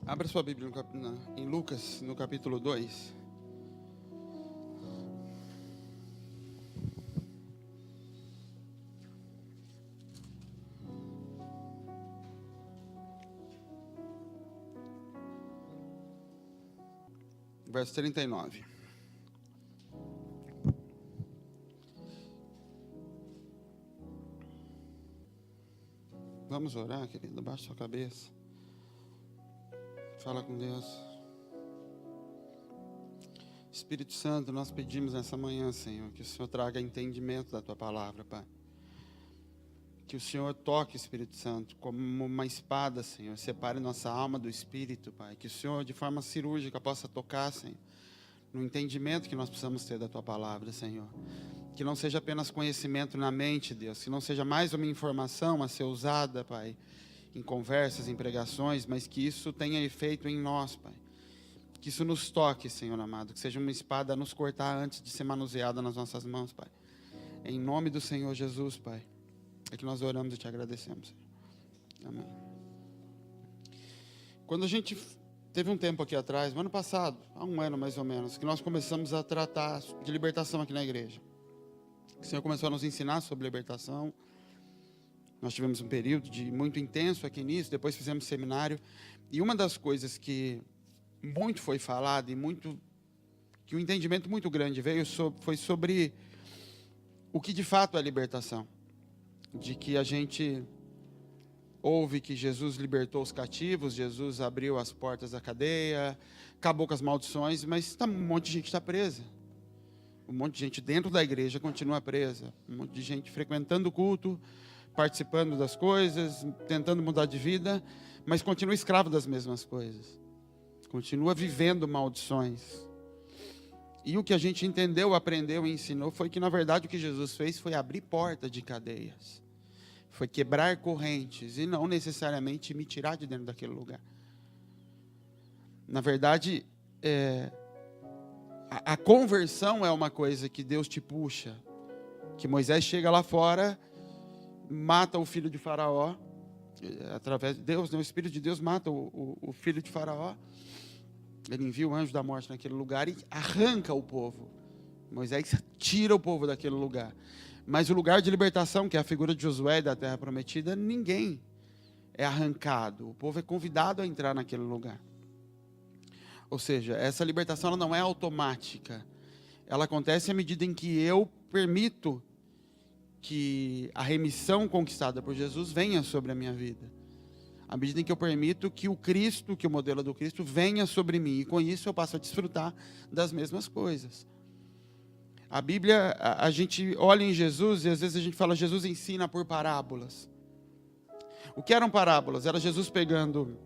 Abra sua Bíblia em Lucas, no capítulo 2. Verso 39. Vamos orar, querido, baixa sua cabeça. Fala com Deus. Espírito Santo, nós pedimos nessa manhã, Senhor, que o Senhor traga entendimento da Tua palavra, Pai. Que o Senhor toque, Espírito Santo, como uma espada, Senhor, separe nossa alma do Espírito, Pai. Que o Senhor, de forma cirúrgica, possa tocar, Senhor, no entendimento que nós precisamos ter da Tua palavra, Senhor. Que não seja apenas conhecimento na mente, Deus, que não seja mais uma informação a ser usada, Pai, em conversas, em pregações, mas que isso tenha efeito em nós, Pai. Que isso nos toque, Senhor amado, que seja uma espada a nos cortar antes de ser manuseada nas nossas mãos, Pai. Em nome do Senhor Jesus, Pai, é que nós oramos e te agradecemos, Senhor. Amém. Quando a gente teve um tempo aqui atrás, no ano passado, há um ano mais ou menos, que nós começamos a tratar de libertação aqui na igreja. O Senhor começou a nos ensinar sobre libertação. Nós tivemos um período muito intenso aqui nisso, depois fizemos seminário. E uma das coisas que muito foi falado, que um entendimento muito grande veio, foi sobre o que de fato é libertação. De que a gente ouve que Jesus libertou os cativos, Jesus abriu as portas da cadeia, acabou com as maldições, mas um monte de gente está presa. Um monte de gente dentro da igreja continua presa. Um monte de gente frequentando o culto, participando das coisas, tentando mudar de vida, mas continua escravo das mesmas coisas. Continua vivendo maldições. E o que a gente entendeu, aprendeu e ensinou foi que, na verdade, o que Jesus fez foi abrir porta de cadeias. Foi quebrar correntes e não necessariamente me tirar de dentro daquele lugar. Na verdade, a conversão é uma coisa que Deus te puxa. Que Moisés chega lá fora, mata o filho de Faraó, através de Deus, o Espírito de Deus mata o filho de Faraó. Ele envia o anjo da morte naquele lugar e arranca o povo. Moisés tira o povo daquele lugar. Mas o lugar de libertação, que é a figura de Josué da terra prometida, ninguém é arrancado. O povo é convidado a entrar naquele lugar. Ou seja, essa libertação ela não é automática. Ela acontece à medida em que eu permito que a remissão conquistada por Jesus venha sobre a minha vida. À medida em que eu permito que o Cristo, que o modelo do Cristo, venha sobre mim. E com isso eu passo a desfrutar das mesmas coisas. A Bíblia, a gente olha em Jesus e às vezes a gente fala, Jesus ensina por parábolas. O que eram parábolas? Era Jesus pegando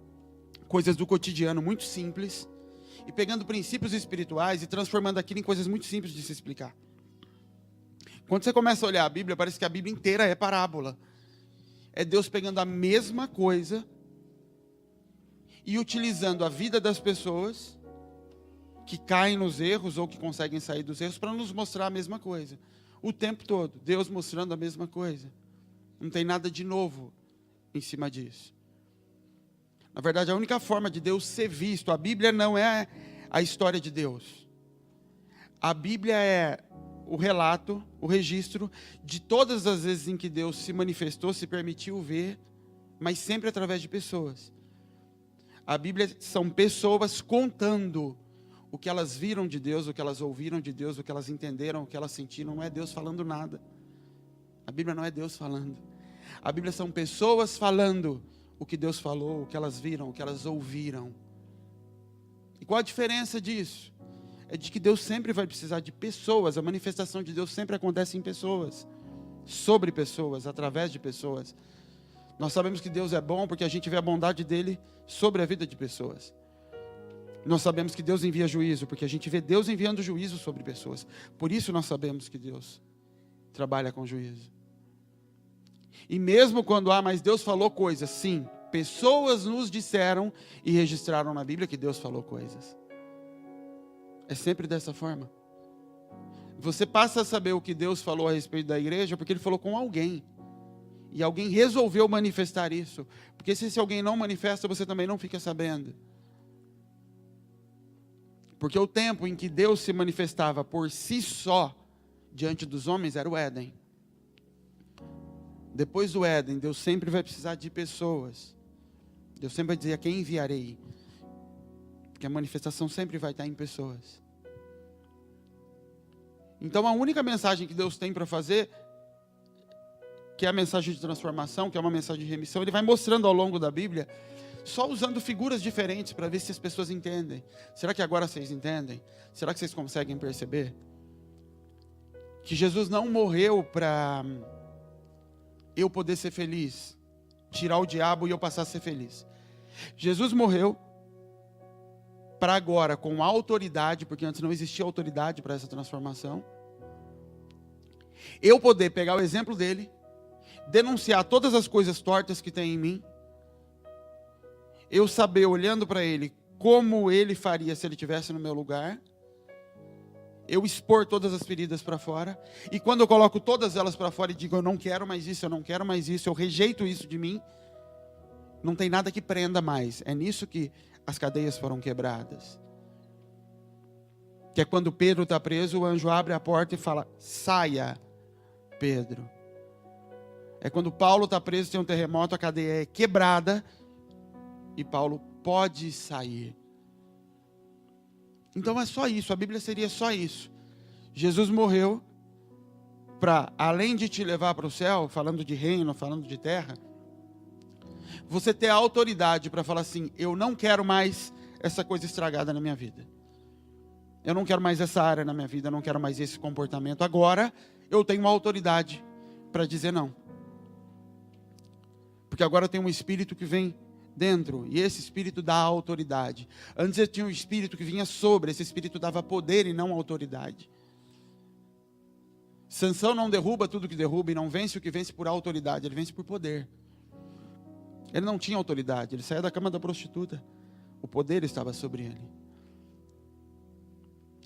coisas do cotidiano muito simples e pegando princípios espirituais e transformando aquilo em coisas muito simples de se explicar. Quando você começa a olhar a Bíblia, parece que a Bíblia inteira é parábola. É Deus pegando a mesma coisa e utilizando a vida das pessoas que caem nos erros ou que conseguem sair dos erros para nos mostrar a mesma coisa. O tempo todo, Deus mostrando a mesma coisa. Não tem nada de novo em cima disso. Na verdade, a única forma de Deus ser visto, a Bíblia não é a história de Deus. A Bíblia é o relato, o registro de todas as vezes em que Deus se manifestou, se permitiu ver, mas sempre através de pessoas. A Bíblia são pessoas contando o que elas viram de Deus, o que elas ouviram de Deus, o que elas entenderam, o que elas sentiram. Não é Deus falando nada. A Bíblia não é Deus falando. A Bíblia são pessoas falando o que Deus falou, o que elas viram, o que elas ouviram. E qual a diferença disso? É de que Deus sempre vai precisar de pessoas. A manifestação de Deus sempre acontece em pessoas, sobre pessoas, através de pessoas. Nós sabemos que Deus é bom porque a gente vê a bondade dele sobre a vida de pessoas. Nós sabemos que Deus envia juízo porque a gente vê Deus enviando juízo sobre pessoas. Por isso nós sabemos que Deus trabalha com juízo. E mesmo quando mas Deus falou coisas, sim, pessoas nos disseram e registraram na Bíblia que Deus falou coisas. É sempre dessa forma. Você passa a saber o que Deus falou a respeito da igreja porque Ele falou com alguém. E alguém resolveu manifestar isso. Porque se esse alguém não manifesta, você também não fica sabendo. Porque o tempo em que Deus se manifestava por si só diante dos homens era o Éden. Depois do Éden, Deus sempre vai precisar de pessoas. Deus sempre vai dizer: a quem enviarei? Porque a manifestação sempre vai estar em pessoas. Então a única mensagem que Deus tem para fazer, que é a mensagem de transformação, que é uma mensagem de remissão, Ele vai mostrando ao longo da Bíblia, só usando figuras diferentes para ver se as pessoas entendem. Será que agora vocês entendem? Será que vocês conseguem perceber? Que Jesus não morreu para eu poder ser feliz, tirar o diabo e eu passar a ser feliz. Jesus morreu para agora, com autoridade, porque antes não existia autoridade para essa transformação, eu poder pegar o exemplo dele, denunciar todas as coisas tortas que tem em mim, eu saber, olhando para ele, como ele faria se ele estivesse no meu lugar, eu expor todas as feridas para fora, e quando eu coloco todas elas para fora e digo: eu não quero mais isso, eu não quero mais isso, eu rejeito isso de mim, não tem nada que prenda mais. É nisso que as cadeias foram quebradas. Que é quando Pedro está preso, o anjo abre a porta e fala: saia, Pedro. É quando Paulo está preso, tem um terremoto, a cadeia é quebrada e Paulo pode sair. Então é só isso, a Bíblia seria só isso. Jesus morreu para, além de te levar para o céu, falando de reino, falando de terra, você ter a autoridade para falar assim: eu não quero mais essa coisa estragada na minha vida. Eu não quero mais essa área na minha vida, eu não quero mais esse comportamento. Agora eu tenho uma autoridade para dizer não. Porque agora eu tenho um espírito que vem dentro, e esse espírito dá autoridade. Antes eu tinha um espírito que vinha sobre, esse espírito dava poder e não autoridade. Sansão não derruba tudo que derruba e não vence o que vence por autoridade, ele vence por poder. Ele não tinha autoridade, ele saía da cama da prostituta, o poder estava sobre ele.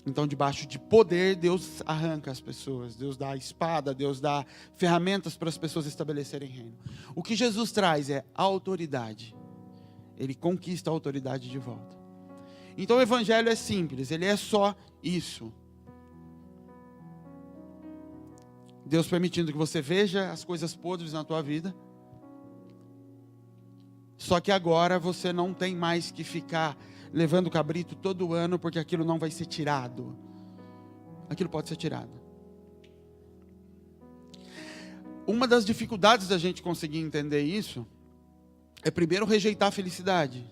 Então, debaixo de poder, Deus arranca as pessoas, Deus dá a espada, Deus dá ferramentas para as pessoas estabelecerem reino. O que Jesus traz é autoridade. Ele conquista a autoridade de volta. Então o evangelho é simples, ele é só isso. Deus permitindo que você veja as coisas podres na tua vida. Só que agora você não tem mais que ficar levando cabrito todo ano, porque aquilo não vai ser tirado. Aquilo pode ser tirado. Uma das dificuldades da gente conseguir entender isso é primeiro rejeitar a felicidade,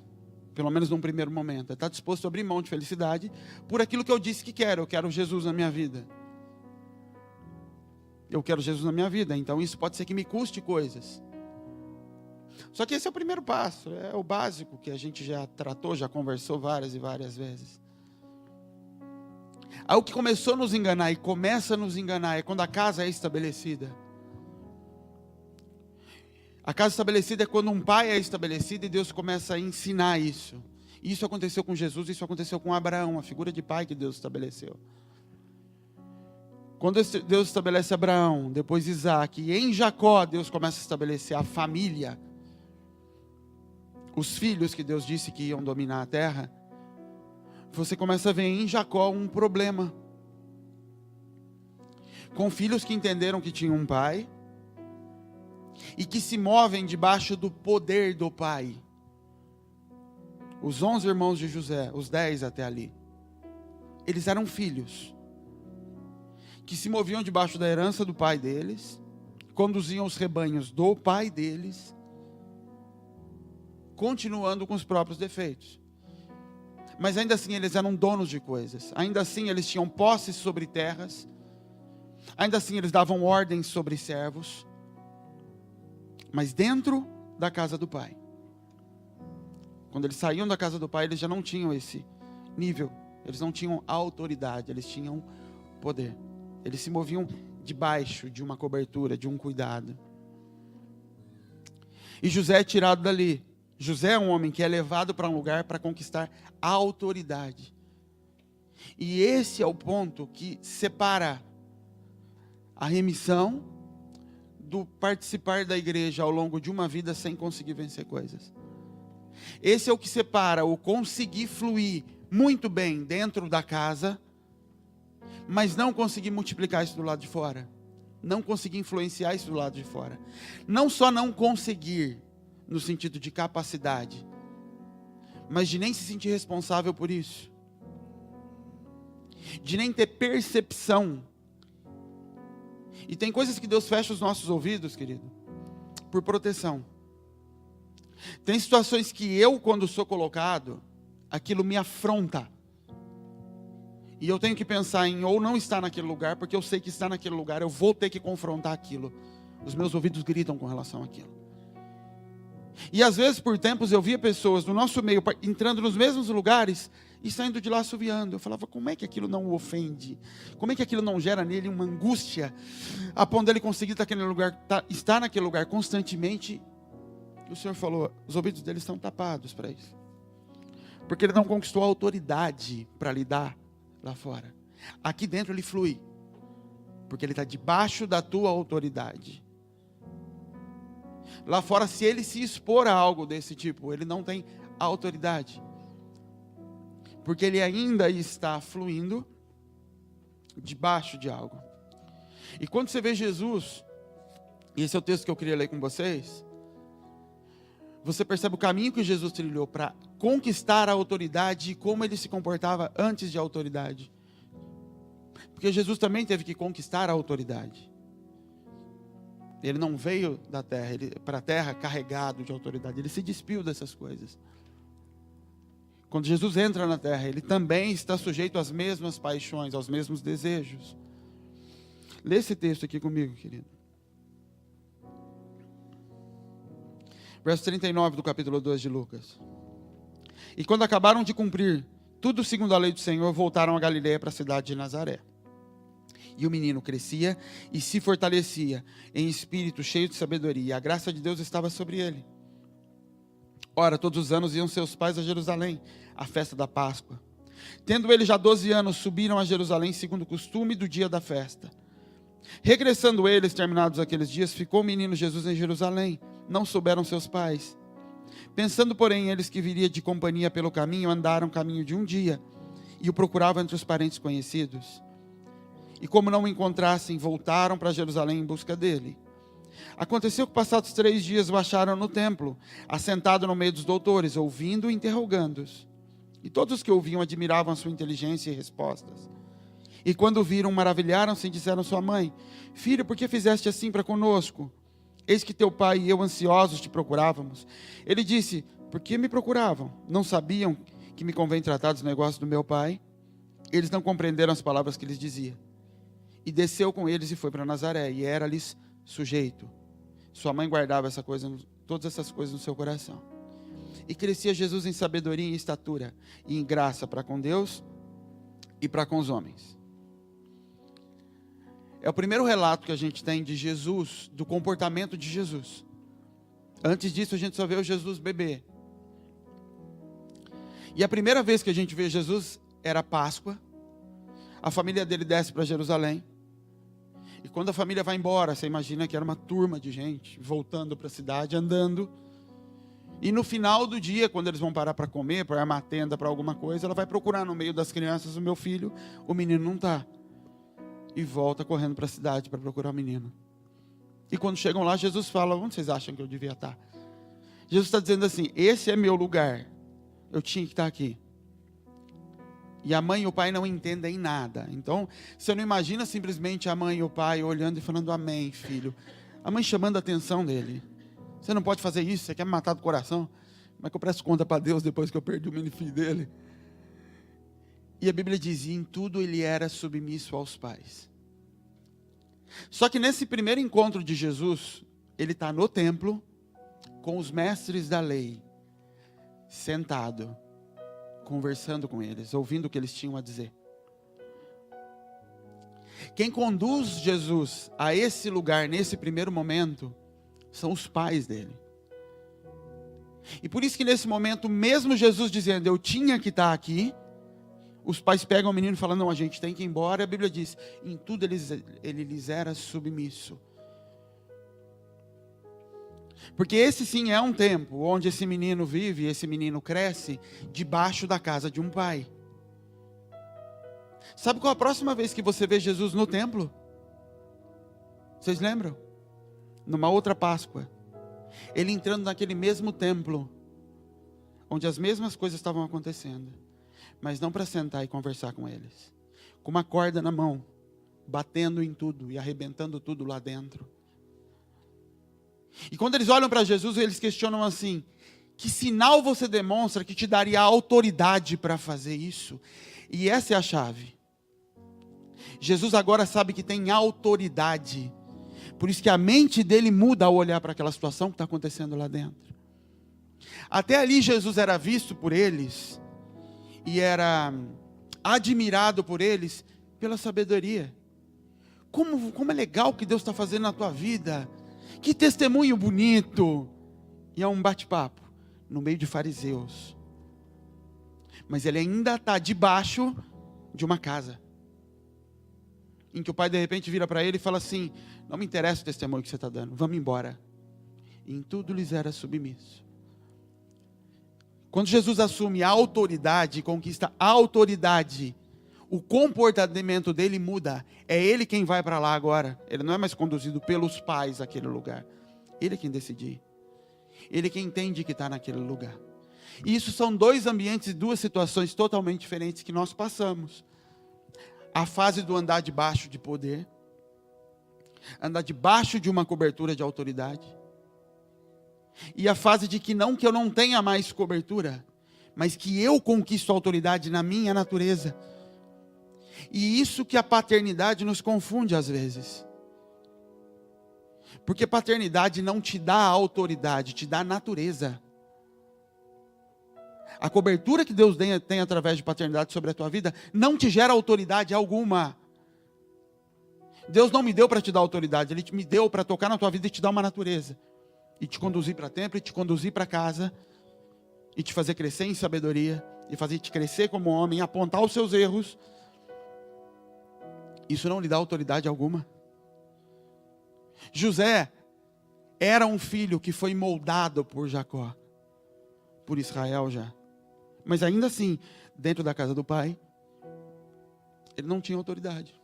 pelo menos num primeiro momento. É estar disposto a abrir mão de felicidade por aquilo que eu disse que quero. Eu quero Jesus na minha vida. Eu quero Jesus na minha vida, então isso pode ser que me custe coisas. Só que esse é o primeiro passo, é o básico que a gente já tratou, já conversou várias e várias vezes. Aí o que começou a nos enganar e começa a nos enganar é quando a casa é estabelecida. A casa estabelecida é quando um pai é estabelecido e Deus começa a ensinar isso. Isso aconteceu com Jesus, isso aconteceu com Abraão, a figura de pai que Deus estabeleceu. Quando Deus estabelece Abraão, depois Isaac, e em Jacó Deus começa a estabelecer a família, os filhos que Deus disse que iam dominar a terra, você começa a ver em Jacó um problema. Com filhos que entenderam que tinham um pai, e que se movem debaixo do poder do pai. Os 11 irmãos de José, os 10 até ali, eles eram filhos, que se moviam debaixo da herança do pai deles, conduziam os rebanhos do pai deles, continuando com os próprios defeitos. Mas ainda assim eles eram donos de coisas, ainda assim eles tinham posses sobre terras, ainda assim eles davam ordens sobre servos, mas dentro da casa do pai. Quando eles saíam da casa do pai, eles já não tinham esse nível, eles não tinham autoridade, eles tinham poder. Eles se moviam debaixo de uma cobertura, de um cuidado. E José é tirado dali. José é um homem que é levado para um lugar para conquistar a autoridade. E esse é o ponto que separa a remissão do participar da igreja ao longo de uma vida sem conseguir vencer coisas. Esse é o que separa o conseguir fluir muito bem dentro da casa, mas não conseguir multiplicar isso do lado de fora. Não conseguir influenciar isso do lado de fora. Não só não conseguir, no sentido de capacidade, mas de nem se sentir responsável por isso. De nem ter percepção. E tem coisas que Deus fecha os nossos ouvidos, querido, por proteção. Tem situações que eu, quando sou colocado, aquilo me afronta. E eu tenho que pensar em ou não estar naquele lugar, porque eu sei que estar naquele lugar eu vou ter que confrontar aquilo. Os meus ouvidos gritam com relação àquilo. E às vezes, por tempos, eu via pessoas do nosso meio entrando nos mesmos lugares e saindo de lá assoviando. Eu falava, como é que aquilo não o ofende? Como é que aquilo não gera nele uma angústia a ponto dele conseguir estar naquele lugar constantemente? E o Senhor falou, os ouvidos dele estão tapados para isso. Porque ele não conquistou a autoridade para lidar lá fora. Aqui dentro ele flui. Porque ele está debaixo da tua autoridade. Lá fora, se ele se expor a algo desse tipo, ele não tem autoridade. Porque ele ainda está fluindo debaixo de algo. E quando você vê Jesus, e esse é o texto que eu queria ler com vocês, você percebe o caminho que Jesus trilhou para conquistar a autoridade e como ele se comportava antes de autoridade. Porque Jesus também teve que conquistar a autoridade. Ele não veio da terra, para a terra carregado de autoridade. Ele se despiu dessas coisas. Quando Jesus entra na terra, ele também está sujeito às mesmas paixões, aos mesmos desejos. Lê esse texto aqui comigo, querido. Verso 39 do capítulo 2 de Lucas. E quando acabaram de cumprir tudo segundo a lei do Senhor, voltaram a Galileia, para a cidade de Nazaré. E o menino crescia e se fortalecia em espírito, cheio de sabedoria. E a graça de Deus estava sobre ele. Ora, todos os anos iam seus pais a Jerusalém, à festa da Páscoa. Tendo ele já 12 anos, subiram a Jerusalém, segundo o costume do dia da festa. Regressando eles, terminados aqueles dias, ficou o menino Jesus em Jerusalém. Não souberam seus pais. Pensando, porém, eles que viria de companhia pelo caminho, andaram caminho de um dia, e o procuravam entre os parentes conhecidos. E como não o encontrassem, voltaram para Jerusalém em busca dele. Aconteceu que passados 3 dias o acharam no templo, assentado no meio dos doutores, ouvindo e interrogando-os. E todos os que ouviam admiravam a sua inteligência e respostas. E quando o viram, maravilharam-se e disseram à sua mãe, filho, por que fizeste assim para conosco? Eis que teu pai e eu ansiosos te procurávamos. Ele disse, por que me procuravam? Não sabiam que me convém tratar dos negócios do meu pai? Eles não compreenderam as palavras que lhes dizia. E desceu com eles e foi para Nazaré, e era-lhes sujeito. Sua mãe guardava todas essas coisas no seu coração. E crescia Jesus em sabedoria e estatura, e em graça para com Deus e para com os homens. É o primeiro relato que a gente tem de Jesus, do comportamento de Jesus. Antes disso a gente só vê o Jesus bebê. E a primeira vez que a gente vê Jesus era Páscoa. A família dele desce para Jerusalém. E quando a família vai embora, você imagina que era uma turma de gente voltando para a cidade, andando. E no final do dia, quando eles vão parar para comer, para armar tenda para alguma coisa, ela vai procurar no meio das crianças o meu filho, o menino não está. E volta correndo para a cidade para procurar o menino. E quando chegam lá, Jesus fala, onde vocês acham que eu devia estar? Jesus está dizendo assim, esse é meu lugar, eu tinha que estar aqui. E a mãe e o pai não entendem nada. Então, você não imagina simplesmente a mãe e o pai olhando e falando, amém, filho. A mãe chamando a atenção dele. Você não pode fazer isso, você quer me matar do coração? Como é que eu presto conta para Deus depois que eu perdi o menino filho dele? E a Bíblia diz, em tudo ele era submisso aos pais. Só que nesse primeiro encontro de Jesus, ele está no templo, com os mestres da lei, sentado, conversando com eles, ouvindo o que eles tinham a dizer. Quem conduz Jesus a esse lugar, nesse primeiro momento, são os pais dele. E por isso que nesse momento, mesmo Jesus dizendo, eu tinha que estar aqui, os pais pegam o menino e falam, não, a gente tem que ir embora. E a Bíblia diz, em tudo ele lhes era submisso. Porque esse sim é um tempo onde esse menino vive, esse menino cresce, debaixo da casa de um pai. Sabe qual a próxima vez que você vê Jesus no templo? Vocês lembram? Numa outra Páscoa. Ele entrando naquele mesmo templo, onde as mesmas coisas estavam acontecendo. Mas não para sentar e conversar com eles. Com uma corda na mão, batendo em tudo e arrebentando tudo lá dentro. E quando eles olham para Jesus, eles questionam assim: que sinal você demonstra que te daria autoridade para fazer isso? E essa é a chave. Jesus agora sabe que tem autoridade. Por isso que a mente dele muda ao olhar para aquela situação que está acontecendo lá dentro. Até ali Jesus era visto por eles e era admirado por eles pela sabedoria. Como é legal o que Deus está fazendo na tua vida. Que testemunho bonito. E é um bate-papo no meio de fariseus. Mas ele ainda está debaixo de uma casa. Em que o pai de repente vira para ele e fala assim: não me interessa o testemunho que você está dando, vamos embora. E em tudo lhes era submisso. Quando Jesus assume a autoridade, conquista a autoridade, o comportamento dele muda. É ele quem vai para lá agora. Ele não é mais conduzido pelos pais àquele lugar. Ele é quem decide. Ele é quem entende que está naquele lugar. E isso são dois ambientes e duas situações totalmente diferentes que nós passamos. A fase do andar debaixo de poder, andar debaixo de uma cobertura de autoridade. E a fase de que eu não tenha mais cobertura, mas que eu conquisto a autoridade na minha natureza. E isso que a paternidade nos confunde às vezes. Porque paternidade não te dá autoridade, te dá natureza. A cobertura que Deus tem através de paternidade sobre a tua vida não te gera autoridade alguma. Deus não me deu para te dar autoridade, Ele me deu para tocar na tua vida e te dar uma natureza. E te conduzir para o templo, e te conduzir para casa, e te fazer crescer em sabedoria, e fazer te crescer como homem, apontar os seus erros. Isso não lhe dá autoridade alguma. José era um filho que foi moldado por Jacó, por Israel já. Mas ainda assim, dentro da casa do pai, ele não tinha autoridade.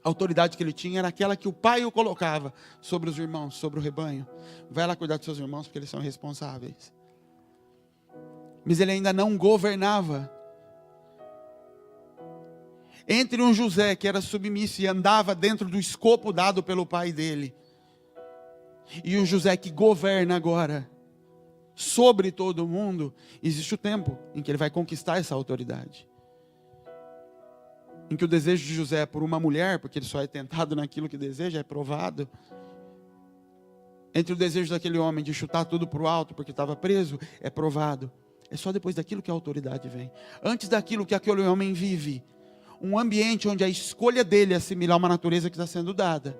A autoridade que ele tinha era aquela que o pai o colocava sobre os irmãos, sobre o rebanho. Vai lá cuidar dos seus irmãos porque eles são responsáveis. Mas ele ainda não governava. Entre um José que era submisso e andava dentro do escopo dado pelo pai dele, e um José que governa agora sobre todo mundo, existe o tempo em que ele vai conquistar essa autoridade. Em que o desejo de José é por uma mulher, porque ele só é tentado naquilo que deseja, é provado. Entre o desejo daquele homem de chutar tudo para o alto, porque estava preso, é provado. É só depois daquilo que a autoridade vem. Antes daquilo que aquele homem vive, um ambiente onde a escolha dele é assimilar uma natureza que está sendo dada.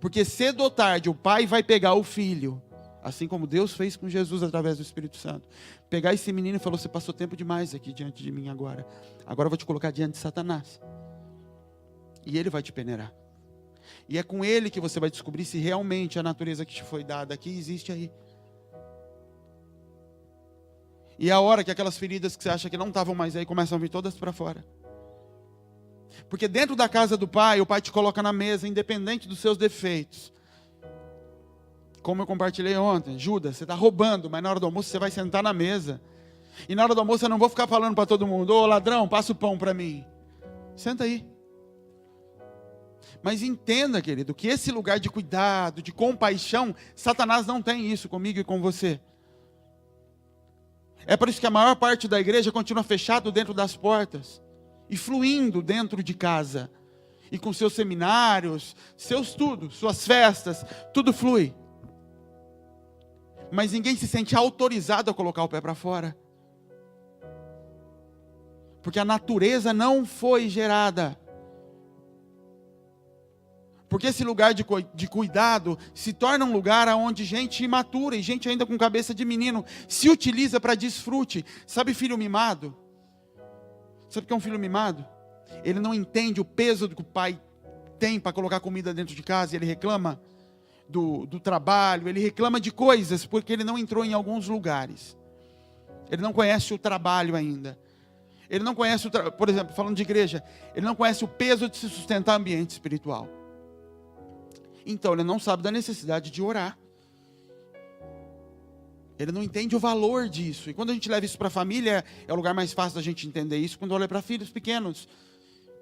Porque cedo ou tarde o pai vai pegar o filho, assim como Deus fez com Jesus através do Espírito Santo. Pegar esse menino e falou: você passou tempo demais aqui diante de mim agora. Agora eu vou te colocar diante de Satanás. E ele vai te peneirar. E é com ele que você vai descobrir se realmente a natureza que te foi dada aqui existe aí. E é a hora que aquelas feridas que você acha que não estavam mais aí começam a vir todas para fora. Porque dentro da casa do pai, o pai te coloca na mesa, independente dos seus defeitos. Como eu compartilhei ontem, Judas, você está roubando, mas na hora do almoço você vai sentar na mesa. E na hora do almoço eu não vou ficar falando para todo mundo: ô ladrão, passa o pão para mim. Senta aí. Mas entenda, querido, que esse lugar de cuidado, de compaixão, Satanás não tem isso comigo e com você. É por isso que a maior parte da igreja continua fechado dentro das portas e fluindo dentro de casa. E com seus seminários, suas festas, tudo flui. Mas ninguém se sente autorizado a colocar o pé para fora. Porque a natureza não foi gerada. Porque esse lugar de cuidado se torna um lugar onde gente imatura e gente ainda com cabeça de menino se utiliza para desfrute. Sabe filho mimado? Sabe o que é um filho mimado? Ele não entende o peso que o pai tem para colocar comida dentro de casa e ele reclama do trabalho, ele reclama de coisas porque ele não entrou em alguns lugares. Ele não conhece o trabalho ainda. Ele não conhece, por exemplo, falando de igreja, ele não conhece o peso de se sustentar ambiente espiritual. Então ele não sabe da necessidade de orar. Ele não entende o valor disso. E quando a gente leva isso para a família, é o lugar mais fácil da gente entender isso. Quando olha para filhos pequenos,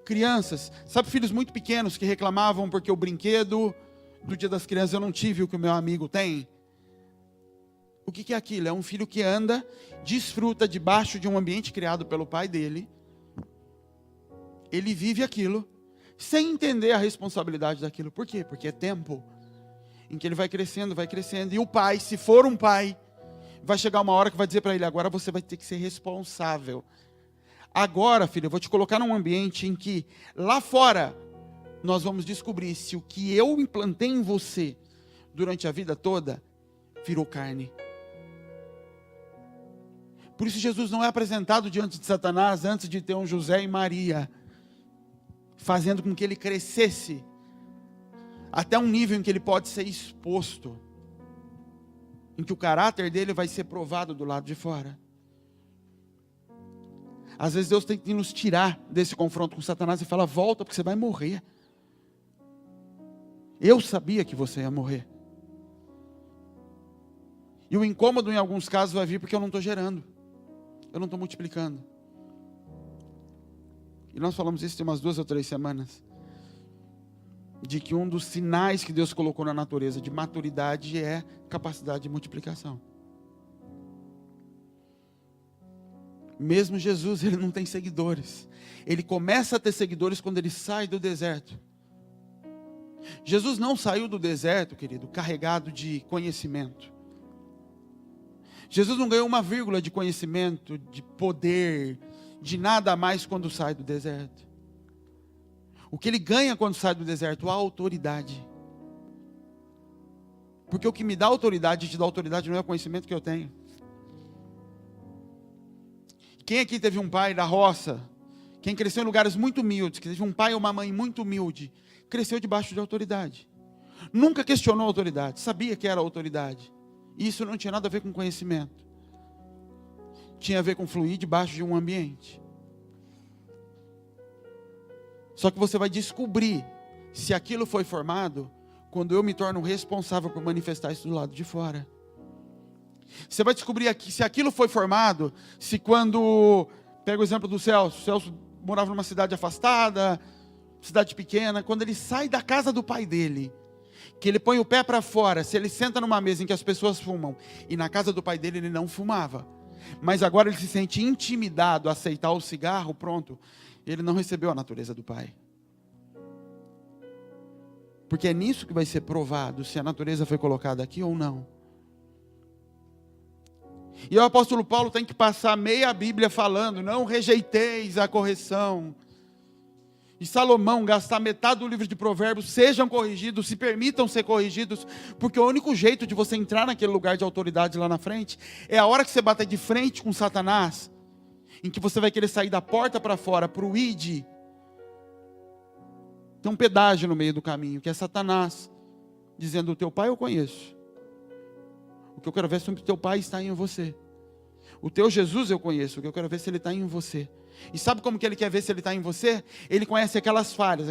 crianças, sabe, filhos muito pequenos que reclamavam porque o brinquedo do Dia das Crianças eu não tive o que o meu amigo tem. O que é aquilo? É um filho que anda, desfruta debaixo de um ambiente criado pelo pai dele. Ele vive aquilo, sem entender a responsabilidade daquilo. Por quê? Porque é tempo em que ele vai crescendo. E o pai, se for um pai, vai chegar uma hora que vai dizer para ele: agora você vai ter que ser responsável. Agora, filho, eu vou te colocar num ambiente em que, lá fora, nós vamos descobrir se o que eu implantei em você durante a vida toda virou carne. Por isso Jesus não é apresentado diante de Satanás antes de ter um José e Maria, fazendo com que ele crescesse até um nível em que ele pode ser exposto, em que o caráter dele vai ser provado do lado de fora. Às vezes Deus tem que nos tirar desse confronto com Satanás e falar: volta, porque você vai morrer. Eu sabia que você ia morrer. E o incômodo em alguns casos vai vir porque eu não estou gerando. Eu não estou multiplicando. E nós falamos isso tem umas 2 ou 3 semanas. De que um dos sinais que Deus colocou na natureza de maturidade é capacidade de multiplicação. Mesmo Jesus, ele não tem seguidores. Ele começa a ter seguidores quando ele sai do deserto. Jesus não saiu do deserto, querido, carregado de conhecimento. Jesus não ganhou uma vírgula de conhecimento, de poder, de nada a mais quando sai do deserto. O que ele ganha quando sai do deserto? A autoridade. Porque o que me dá autoridade, te dá autoridade, não é o conhecimento que eu tenho. Quem aqui teve um pai da roça? Quem cresceu em lugares muito humildes, que teve um pai ou uma mãe muito humilde, cresceu debaixo de autoridade. Nunca questionou a autoridade, sabia que era autoridade. Isso não tinha nada a ver com conhecimento. Tinha a ver com fluir debaixo de um ambiente. Só que você vai descobrir se aquilo foi formado quando eu me torno responsável por manifestar isso do lado de fora. Você vai descobrir aqui se aquilo foi formado, se quando, pega o exemplo do Celso. O Celso morava numa cidade afastada, cidade pequena. Quando ele sai da casa do pai dele, que ele põe o pé para fora, se ele senta numa mesa em que as pessoas fumam, e na casa do pai dele ele não fumava, mas agora ele se sente intimidado a aceitar o cigarro, pronto, ele não recebeu a natureza do pai. Porque é nisso que vai ser provado se a natureza foi colocada aqui ou não. E o apóstolo Paulo tem que passar meia Bíblia falando: não rejeiteis a correção. E Salomão gastar metade do livro de Provérbios: sejam corrigidos, se permitam ser corrigidos, porque o único jeito de você entrar naquele lugar de autoridade lá na frente é a hora que você bater de frente com Satanás, em que você vai querer sair da porta para fora, para o id. Tem um pedágio no meio do caminho, que é Satanás dizendo: o teu pai eu conheço, o que eu quero ver é se o teu pai está em você. O teu Jesus eu conheço, o que eu quero ver é se ele está em você. E sabe como que ele quer ver se ele está em você? Ele conhece aquelas falhas,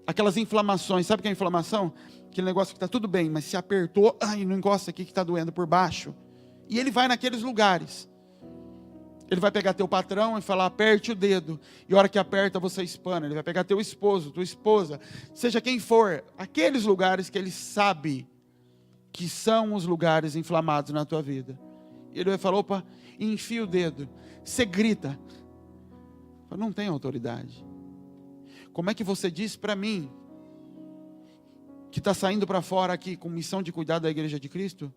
aquelas inflamações. Sabe o que é inflamação? Aquele negócio que está tudo bem, mas se apertou, ai, não encosta aqui que está doendo por baixo. E ele vai naqueles lugares. Ele vai pegar teu patrão e falar: aperte o dedo. E a hora que aperta, você espana. Ele vai pegar teu esposo, tua esposa, seja quem for. Aqueles lugares que ele sabe que são os lugares inflamados na tua vida. Ele vai falar: opa, enfia o dedo. Você grita. Não tem autoridade. Como é que você diz para mim, que está saindo para fora aqui com missão de cuidar da igreja de Cristo,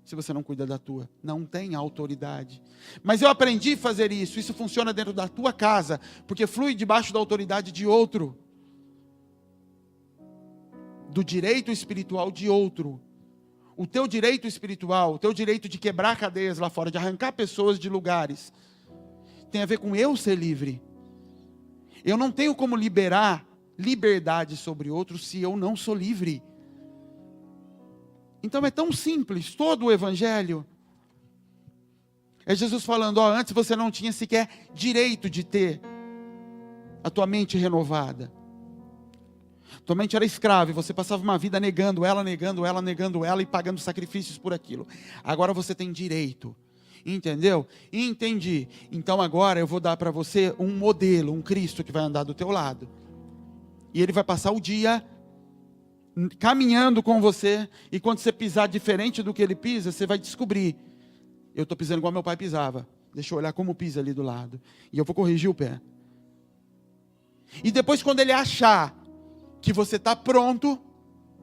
se você não cuida da tua? Não tem autoridade. Mas eu aprendi a fazer isso. Isso funciona dentro da tua casa, porque flui debaixo da autoridade de outro, do direito espiritual de outro. O teu direito espiritual, o teu direito de quebrar cadeias lá fora, de arrancar pessoas de lugares, tem a ver com eu ser livre. Eu não tenho como liberar liberdade sobre outros se eu não sou livre. Então é tão simples, todo o evangelho É Jesus falando, ó, antes você não tinha sequer direito de ter a tua mente renovada. Tua mente era escrava e você passava uma vida negando ela e pagando sacrifícios por aquilo. Agora você tem direito. Entendeu? Entendi. Então agora eu vou dar para você um modelo, um Cristo que vai andar do teu lado. E ele vai passar o dia caminhando com você. E quando você pisar diferente do que ele pisa, você vai descobrir. Eu estou pisando igual meu pai pisava. Deixa eu olhar como pisa ali do lado. E eu vou corrigir o pé. E depois quando ele achar que você está pronto,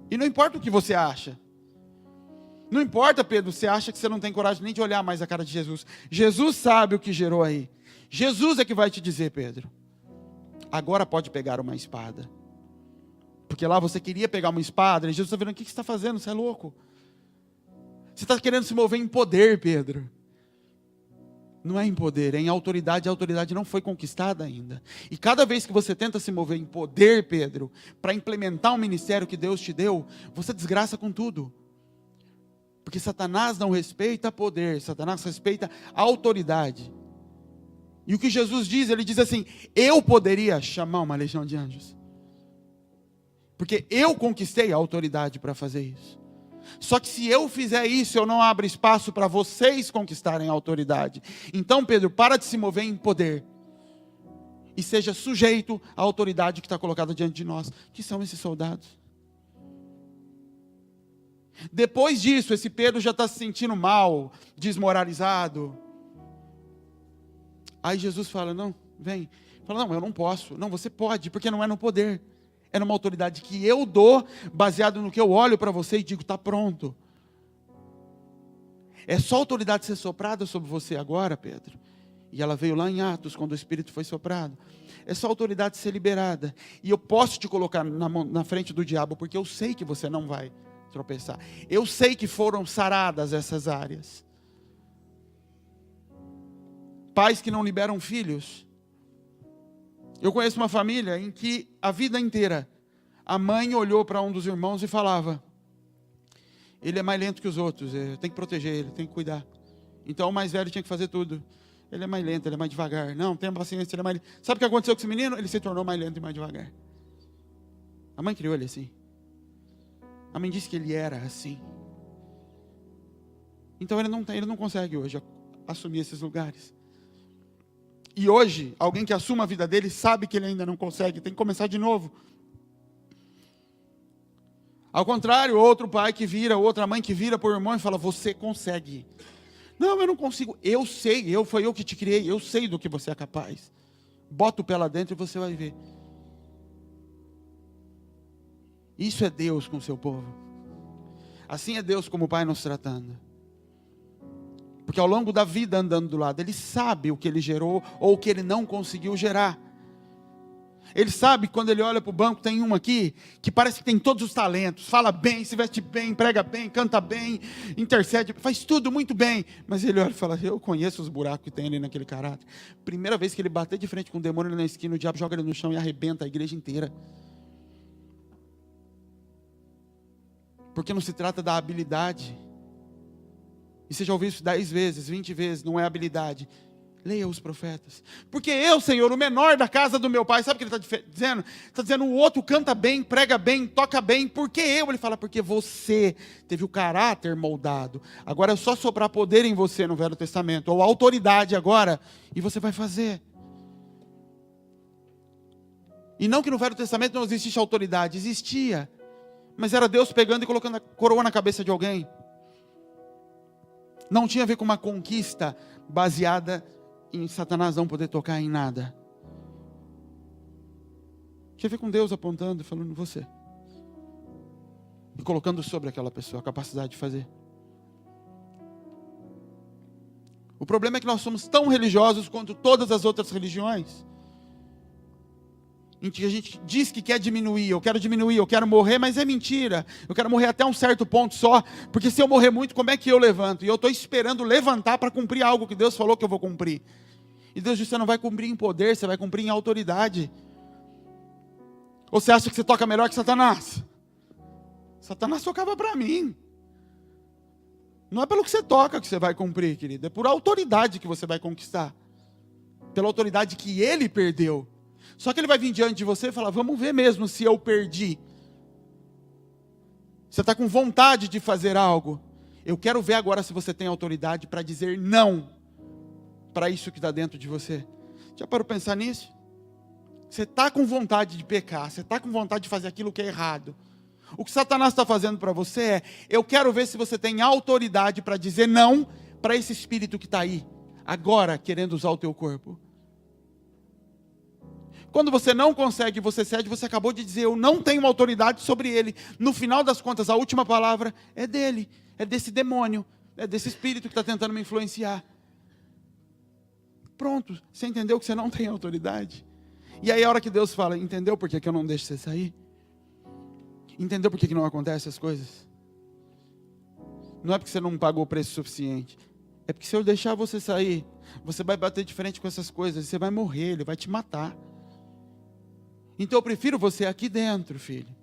e não importa o que você acha. Não importa, Pedro, você acha que você não tem coragem nem de olhar mais a cara de Jesus. Jesus sabe o que gerou aí. Jesus é que vai te dizer, Pedro, agora pode pegar uma espada. Porque lá você queria pegar uma espada, e Jesus está vendo, o que você está fazendo? Você é louco. Você está querendo se mover em poder, Pedro. Não é em poder, é em autoridade. A autoridade não foi conquistada ainda. E cada vez que você tenta se mover em poder, Pedro, para implementar um ministério que Deus te deu, você desgraça com tudo. Porque Satanás não respeita poder, Satanás respeita a autoridade. E o que Jesus diz, ele diz assim, eu poderia chamar uma legião de anjos. Porque eu conquistei a autoridade para fazer isso. Só que se eu fizer isso, eu não abro espaço para vocês conquistarem a autoridade. Então, Pedro, para de se mover em poder. E seja sujeito à autoridade que está colocada diante de nós. Que são esses soldados? Depois disso, esse Pedro já está se sentindo mal, desmoralizado. Aí Jesus fala, não, vem. Fala, não, eu não posso. Não, você pode, porque não é no poder. É numa autoridade que eu dou, baseado no que eu olho para você e digo, está pronto. É só autoridade ser soprada sobre você agora, Pedro. E ela veio lá em Atos, quando o Espírito foi soprado. É só autoridade ser liberada. E eu posso te colocar na frente do diabo, porque eu sei que você não vai tropeçar. Eu sei que foram saradas essas áreas. Pais que não liberam filhos. Eu conheço uma família em que a vida inteira a mãe olhou para um dos irmãos e falava, ele é mais lento que os outros, tem que proteger ele, tem que cuidar. Então o mais velho tinha que fazer tudo. Ele é mais lento, ele é mais devagar. Não, tenha paciência, ele é mais lento. Sabe o que aconteceu com esse menino? Ele se tornou mais lento e mais devagar. A mãe criou ele assim. A mãe disse que ele era assim. Então ele não consegue hoje assumir esses lugares. E hoje, alguém que assuma a vida dele sabe que ele ainda não consegue, tem que começar de novo. Ao contrário, outro pai que vira, outra mãe que vira por irmão e fala, você consegue. Não, eu não consigo. Eu sei, foi eu que te criei, eu sei do que você é capaz. Bota o pé lá dentro e você vai ver. Isso é Deus com o seu povo. Assim é Deus como Pai nos tratando. Porque ao longo da vida andando do lado, Ele sabe o que Ele gerou ou o que Ele não conseguiu gerar. Ele sabe que quando Ele olha para o banco, tem um aqui que parece que tem todos os talentos. Fala bem, se veste bem, prega bem, canta bem, intercede, faz tudo muito bem. Mas Ele olha e fala, eu conheço os buracos que tem ali naquele caráter. Primeira vez que ele bater de frente com o demônio na esquina, o diabo joga ele no chão e arrebenta a igreja inteira. Porque não se trata da habilidade. E você já ouviu isso 10 vezes, 20 vezes, não é habilidade. Leia os profetas. Porque eu, Senhor, o menor da casa do meu pai, sabe o que ele está dizendo? Está dizendo, o outro canta bem, prega bem, toca bem. Por que eu? Ele fala, porque você teve o caráter moldado. Agora é só soprar poder em você no Velho Testamento, ou autoridade agora, e você vai fazer. E não que no Velho Testamento não existisse autoridade, existia. Mas era Deus pegando e colocando a coroa na cabeça de alguém. Não tinha a ver com uma conquista baseada em Satanás não poder tocar em nada. Tinha a ver com Deus apontando e falando, você. E colocando sobre aquela pessoa a capacidade de fazer. O problema é que nós somos tão religiosos quanto todas as outras religiões. Em que a gente diz que quer diminuir, eu quero morrer, mas é mentira. Eu quero morrer até um certo ponto só, porque se eu morrer muito, como é que eu levanto? E eu estou esperando levantar para cumprir algo que Deus falou que eu vou cumprir. E Deus disse, você não vai cumprir em poder, você vai cumprir em autoridade. Ou você acha que você toca melhor que Satanás? Satanás tocava para mim. Não é pelo que você toca que você vai cumprir, querido. É por autoridade que você vai conquistar. Pela autoridade que ele perdeu. Só que ele vai vir diante de você e falar, vamos ver mesmo se eu perdi. Você está com vontade de fazer algo. Eu quero ver agora se você tem autoridade para dizer não para isso que está dentro de você. Já parou para pensar nisso? Você está com vontade de pecar, você está com vontade de fazer aquilo que é errado. O que Satanás está fazendo para você é, eu quero ver se você tem autoridade para dizer não para esse espírito que está aí, agora querendo usar o teu corpo. Quando você não consegue, você cede, você acabou de dizer, eu não tenho autoridade sobre ele. No final das contas, a última palavra é dele, é desse demônio, é desse espírito que está tentando me influenciar. Pronto, você entendeu que você não tem autoridade? E aí a hora que Deus fala, entendeu por que eu não deixo você sair? Entendeu por que não acontecem as coisas? Não é porque você não pagou o preço suficiente. É porque se eu deixar você sair, você vai bater de frente com essas coisas, você vai morrer, ele vai te matar. Então eu prefiro você aqui dentro, filho.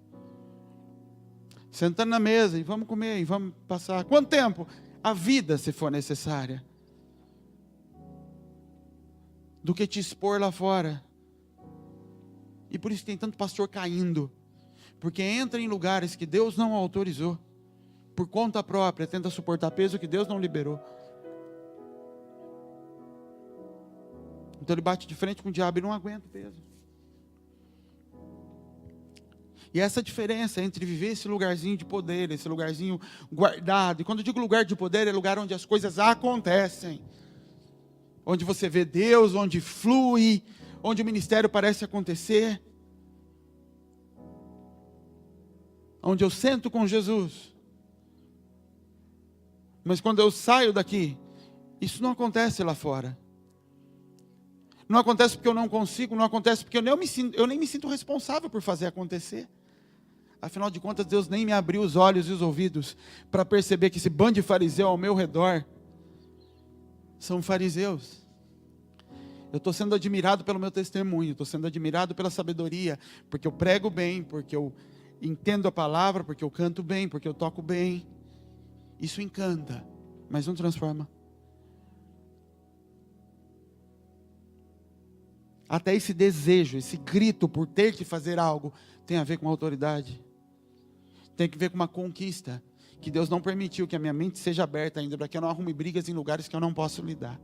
Sentando na mesa e vamos comer e vamos passar. Quanto tempo? A vida, se for necessária. Do que te expor lá fora. E por isso tem tanto pastor caindo. Porque entra em lugares que Deus não autorizou. Por conta própria, tenta suportar peso que Deus não liberou. Então ele bate de frente com o diabo e não aguenta o peso. E essa diferença entre viver esse lugarzinho de poder, esse lugarzinho guardado. E quando eu digo lugar de poder, é lugar onde as coisas acontecem. Onde você vê Deus, onde flui, onde o ministério parece acontecer. Onde eu sento com Jesus. Mas quando eu saio daqui, isso não acontece lá fora. Não acontece porque eu não consigo, não acontece porque eu nem me sinto responsável por fazer acontecer. Afinal de contas, Deus nem me abriu os olhos e os ouvidos para perceber que esse bando de fariseu ao meu redor são fariseus. Eu estou sendo admirado pelo meu testemunho, estou sendo admirado pela sabedoria, porque eu prego bem, porque eu entendo a palavra, porque eu canto bem, porque eu toco bem. Isso encanta, mas não transforma. Até esse desejo, esse grito por ter que fazer algo, tem a ver com autoridade. Tem que ver com uma conquista, que Deus não permitiu que a minha mente seja aberta ainda, para que eu não arrume brigas em lugares que eu não posso lidar.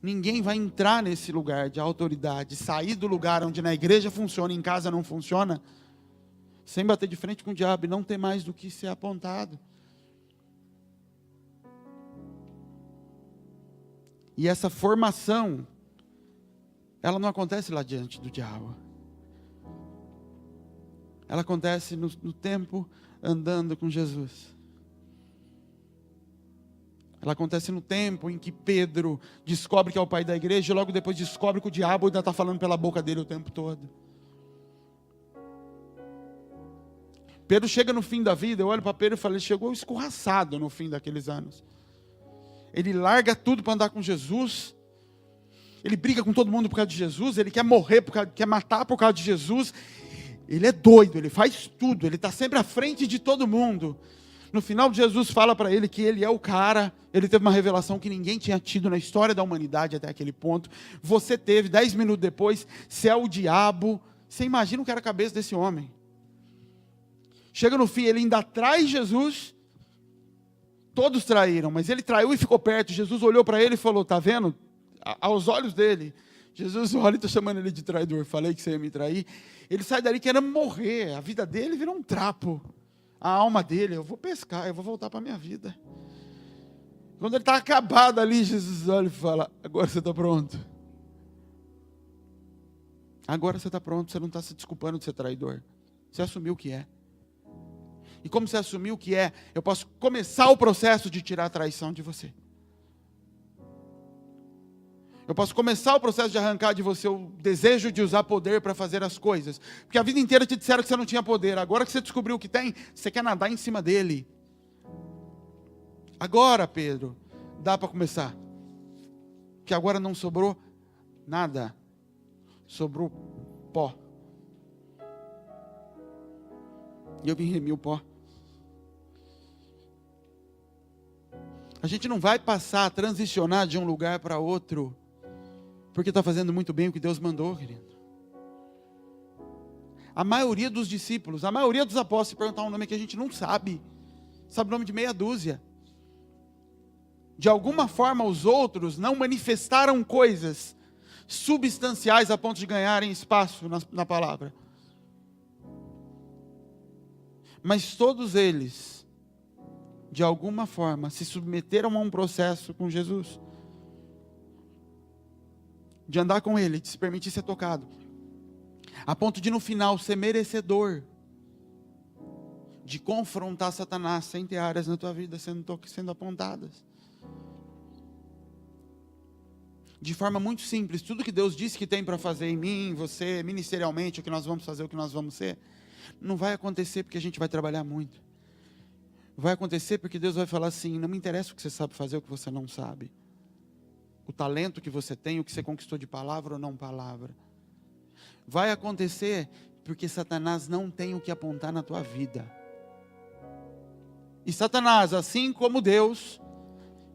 Ninguém vai entrar nesse lugar de autoridade, sair do lugar onde na igreja funciona, em casa não funciona, sem bater de frente com o diabo e não ter mais do que ser apontado. E essa formação, ela não acontece lá diante do diabo. Ela acontece no tempo andando com Jesus. Ela acontece no tempo em que Pedro descobre que é o pai da igreja e logo depois descobre que o diabo ainda está falando pela boca dele o tempo todo. Pedro chega no fim da vida, eu olho para Pedro e falo, ele chegou escorraçado no fim daqueles anos. Ele larga tudo para andar com Jesus. Ele briga com todo mundo por causa de Jesus. Ele quer morrer, quer matar por causa de Jesus. Ele é doido, ele faz tudo. Ele está sempre à frente de todo mundo. No final, Jesus fala para ele que ele é o cara. Ele teve uma revelação que ninguém tinha tido na história da humanidade até aquele ponto. Você teve, 10 minutos depois, você é o diabo. Você imagina o que era a cabeça desse homem. Chega no fim, ele ainda trai Jesus. Todos traíram, mas ele traiu e ficou perto. Jesus olhou para ele e falou, está vendo? Aos olhos dele. Jesus olha e está chamando ele de traidor. Falei que você ia me trair. Ele sai dali querendo morrer. A vida dele virou um trapo. A alma dele, eu vou pescar, eu vou voltar para a minha vida. Quando ele está acabado ali, Jesus olha e fala, agora você está pronto. Agora você está pronto, você não está se desculpando de ser traidor. Você assumiu o que é. E como você assumiu o que é, eu posso começar o processo de tirar a traição de você. Eu posso começar o processo de arrancar de você o desejo de usar poder para fazer as coisas. Porque a vida inteira te disseram que você não tinha poder. Agora que você descobriu o que tem, você quer nadar em cima dele. Agora, Pedro, dá para começar. Porque agora não sobrou nada. Sobrou pó. E eu vim remir o pó. A gente não vai passar a transicionar de um lugar para outro porque está fazendo muito bem o que Deus mandou, querido. A maioria dos discípulos, a maioria dos apóstolos, se perguntar um nome que a gente não sabe, sabe o nome de meia dúzia. De alguma forma os outros não manifestaram coisas substanciais a ponto de ganharem espaço na palavra. Mas todos eles, de alguma forma, se submeteram a um processo com Jesus. De andar com Ele, de se permitir ser tocado. A ponto de no final ser merecedor. De confrontar Satanás sem ter áreas na tua vida sendo apontadas. De forma muito simples, tudo que Deus disse que tem para fazer em mim, em você, ministerialmente, o que nós vamos fazer, o que nós vamos ser, não vai acontecer porque a gente vai trabalhar muito. Vai acontecer porque Deus vai falar assim, não me interessa o que você sabe fazer, o que você não sabe. O talento que você tem, o que você conquistou de palavra ou não palavra. Vai acontecer porque Satanás não tem o que apontar na tua vida. E Satanás, assim como Deus,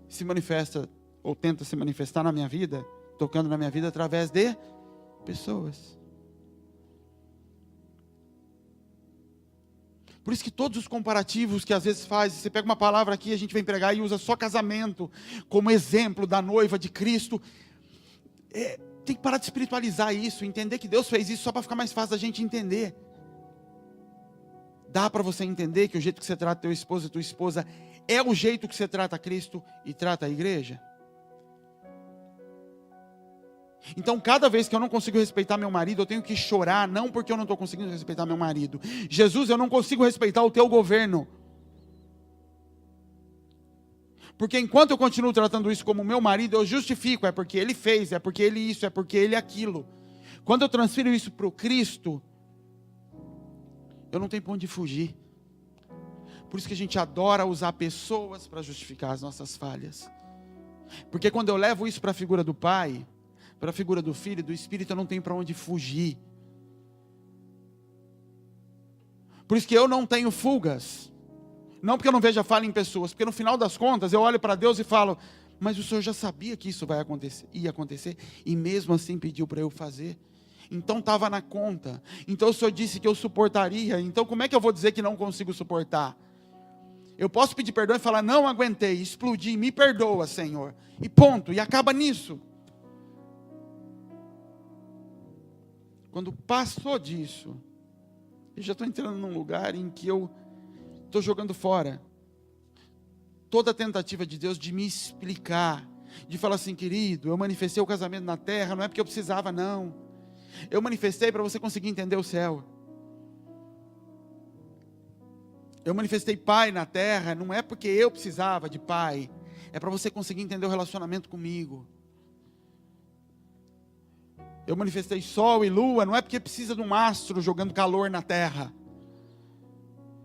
se manifesta ou tenta se manifestar na minha vida, tocando na minha vida através de pessoas. Por isso que todos os comparativos que às vezes faz, você pega uma palavra aqui, a gente vem pregar e usa só casamento como exemplo da noiva de Cristo. Tem que parar de espiritualizar isso, entender que Deus fez isso só para ficar mais fácil da gente entender. Dá para você entender que o jeito que você trata teu esposo e tua esposa é o jeito que você trata Cristo e trata a igreja? Então, cada vez que eu não consigo respeitar meu marido, eu tenho que chorar, não porque eu não estou conseguindo respeitar meu marido. Jesus, eu não consigo respeitar o teu governo. Porque enquanto eu continuo tratando isso como meu marido, eu justifico, é porque ele fez, é porque ele isso, é porque ele aquilo. Quando eu transfiro isso para o Cristo, eu não tenho para onde fugir. Por isso que a gente adora usar pessoas para justificar as nossas falhas. Porque quando eu levo isso para a figura do Pai, para a figura do Filho e do Espírito, eu não tenho para onde fugir. Por isso que eu não tenho fugas. Não porque eu não vejo a falha em pessoas, porque no final das contas eu olho para Deus e falo, mas o Senhor já sabia que isso ia acontecer, e mesmo assim pediu para eu fazer. Então estava na conta. Então o Senhor disse que eu suportaria. Então como é que eu vou dizer que não consigo suportar? Eu posso pedir perdão e falar, não aguentei, explodi, me perdoa, Senhor. E ponto, e acaba nisso. Quando passou disso, eu já estou entrando num lugar em que eu estou jogando fora toda a tentativa de Deus de me explicar, de falar assim, querido, eu manifestei o casamento na terra, não é porque eu precisava, não. Eu manifestei para você conseguir entender o céu. Eu manifestei pai na terra, não é porque eu precisava de pai, é para você conseguir entender o relacionamento comigo. Eu manifestei sol e lua, não é porque precisa de um astro jogando calor na terra.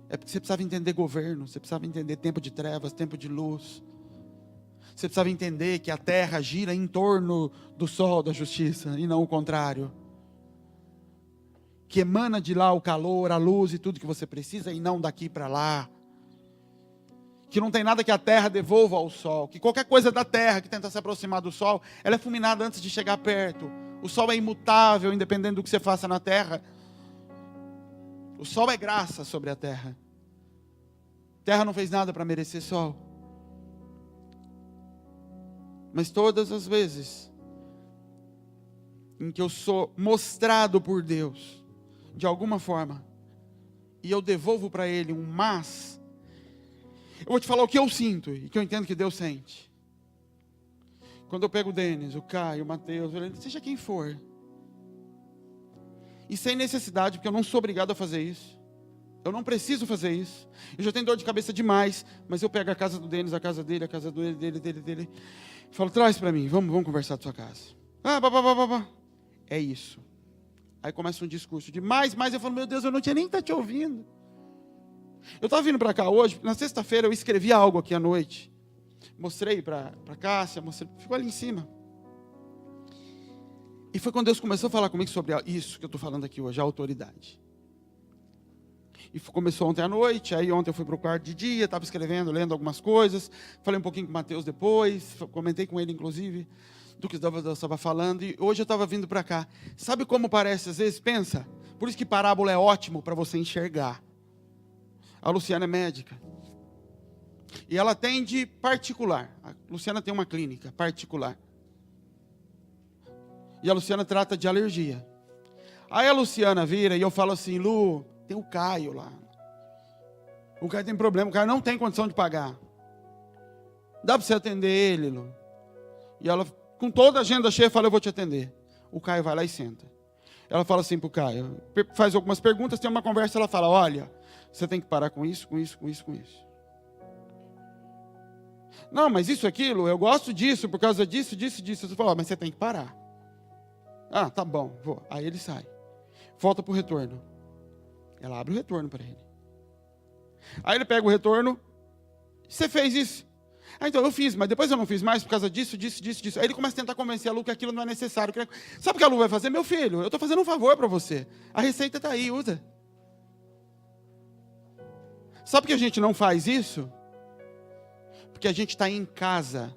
É porque você precisava entender governo, você precisava entender tempo de trevas, tempo de luz. Você precisava entender que a terra gira em torno do sol da justiça, e não o contrário. Que emana de lá o calor, a luz e tudo que você precisa, e não daqui para lá. Que não tem nada que a terra devolva ao sol. Que qualquer coisa da terra que tenta se aproximar do sol, ela é fulminada antes de chegar perto. O sol é imutável, independente do que você faça na terra. O sol é graça sobre a terra. A terra não fez nada para merecer sol. Mas todas as vezes em que eu sou mostrado por Deus, de alguma forma, e eu devolvo para Ele um mas, eu vou te falar o que eu sinto e que eu entendo que Deus sente. Quando eu pego o Denis, o Caio, o Mateus, seja quem for, e sem necessidade, porque eu não sou obrigado a fazer isso, eu não preciso fazer isso, eu já tenho dor de cabeça demais, mas eu pego a casa do Denis, a casa dele, a casa dele, e falo, traz para mim, vamos conversar da sua casa. É isso. Aí começa um discurso de mais, eu falo, meu Deus, eu não tinha nem que estar te ouvindo. Eu estava vindo para cá hoje, na sexta-feira eu escrevi algo aqui à noite, mostrei para Cássia, ficou ali em cima. E foi quando Deus começou a falar comigo sobre isso que eu estou falando aqui hoje, a autoridade. E começou ontem à noite, aí ontem eu fui para o quarto de dia, estava escrevendo, lendo algumas coisas, falei um pouquinho com o Mateus depois, comentei com ele, inclusive, do que Deus estava falando, e hoje eu estava vindo para cá. Sabe como parece, às vezes, pensa? Por isso que parábola é ótimo para você enxergar. A Luciana é médica, e ela atende particular. A Luciana tem uma clínica particular. E a Luciana trata de alergia. Aí a Luciana vira e eu falo assim, Lu, tem o Caio lá. O Caio tem problema, o Caio não tem condição de pagar. Dá para você atender ele, Lu? E ela, com toda a agenda cheia, fala, eu vou te atender. O Caio vai lá e senta. Ela fala assim para o Caio, faz algumas perguntas, tem uma conversa, ela fala, olha, você tem que parar com isso, com isso, com isso, com isso. Não, mas isso, aquilo, eu gosto disso, por causa disso, disso, disso. Você fala, mas você tem que parar. Ah, tá bom, vou. Aí ele sai. Volta para o retorno. Ela abre o retorno para ele. Aí ele pega o retorno. Você fez isso? Ah, então eu fiz, mas depois eu não fiz mais por causa disso, disso, disso, disso. Aí ele começa a tentar convencer a Lu que aquilo não é necessário. Sabe o que a Lu vai fazer? Meu filho, eu estou fazendo um favor para você. A receita está aí, usa. Sabe por que a gente não faz isso? Porque a gente está em casa.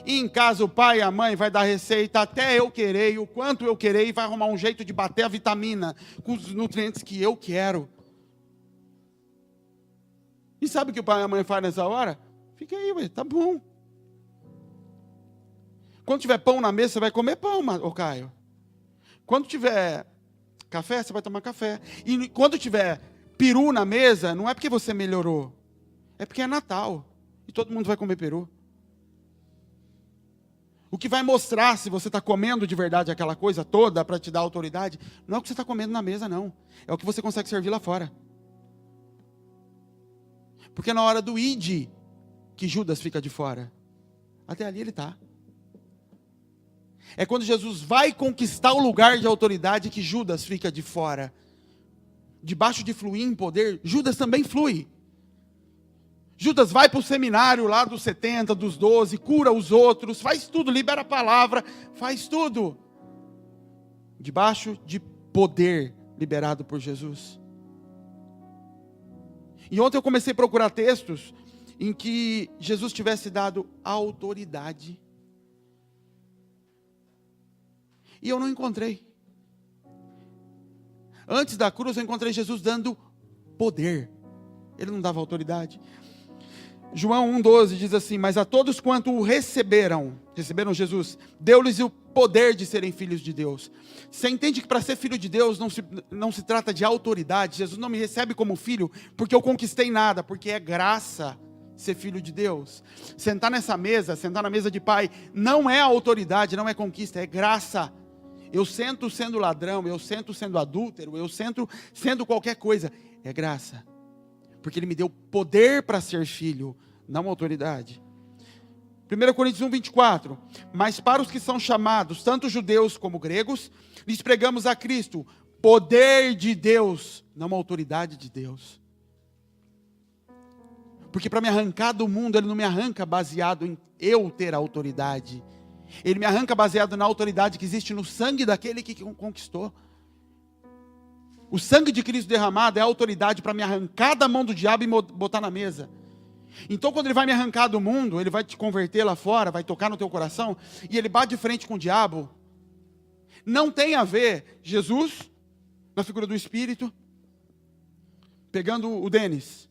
E em casa o pai e a mãe vai dar receita até eu querer, e o quanto eu querer, e vai arrumar um jeito de bater a vitamina com os nutrientes que eu quero. E sabe o que o pai e a mãe fazem nessa hora? Fica aí, ué, tá bom. Quando tiver pão na mesa, você vai comer pão, ô Caio. Quando tiver café, você vai tomar café. E quando tiver peru na mesa, não é porque você melhorou, é porque é Natal. E todo mundo vai comer peru. O que vai mostrar se você está comendo de verdade aquela coisa toda para te dar autoridade, não é o que você está comendo na mesa, não. É o que você consegue servir lá fora. Porque na hora do ide, que Judas fica de fora. Até ali ele está. É quando Jesus vai conquistar o lugar de autoridade que Judas fica de fora. Debaixo de fluir em poder, Judas também flui. Judas vai para o seminário lá dos 70, dos 12, cura os outros, faz tudo, libera a palavra, faz tudo. Debaixo de poder liberado por Jesus. E ontem eu comecei a procurar textos em que Jesus tivesse dado autoridade. E eu não encontrei. Antes da cruz eu encontrei Jesus dando poder. Ele não dava autoridade. João 1,12 diz assim, mas a todos quanto o receberam Jesus, deu-lhes o poder de serem filhos de Deus. Você entende que para ser filho de Deus não se trata de autoridade. Jesus não me recebe como filho porque eu conquistei nada, porque é graça ser filho de Deus. Sentar nessa mesa, sentar na mesa de pai, não é autoridade, não é conquista, é graça. Eu sento sendo ladrão, eu sento sendo adúltero, eu sento sendo qualquer coisa, é graça. Porque ele me deu poder para ser filho, não autoridade. 1 Coríntios 1,24. Mas para os que são chamados, tanto judeus como gregos, lhes pregamos a Cristo, poder de Deus, não autoridade de Deus. Porque para me arrancar do mundo, ele não me arranca baseado em eu ter autoridade. Ele me arranca baseado na autoridade que existe no sangue daquele que conquistou. O sangue de Cristo derramado é a autoridade para me arrancar da mão do diabo e botar na mesa. Então quando ele vai me arrancar do mundo, ele vai te converter lá fora, vai tocar no teu coração, e ele bate de frente com o diabo. Não tem a ver Jesus, na figura do Espírito, pegando o Denis,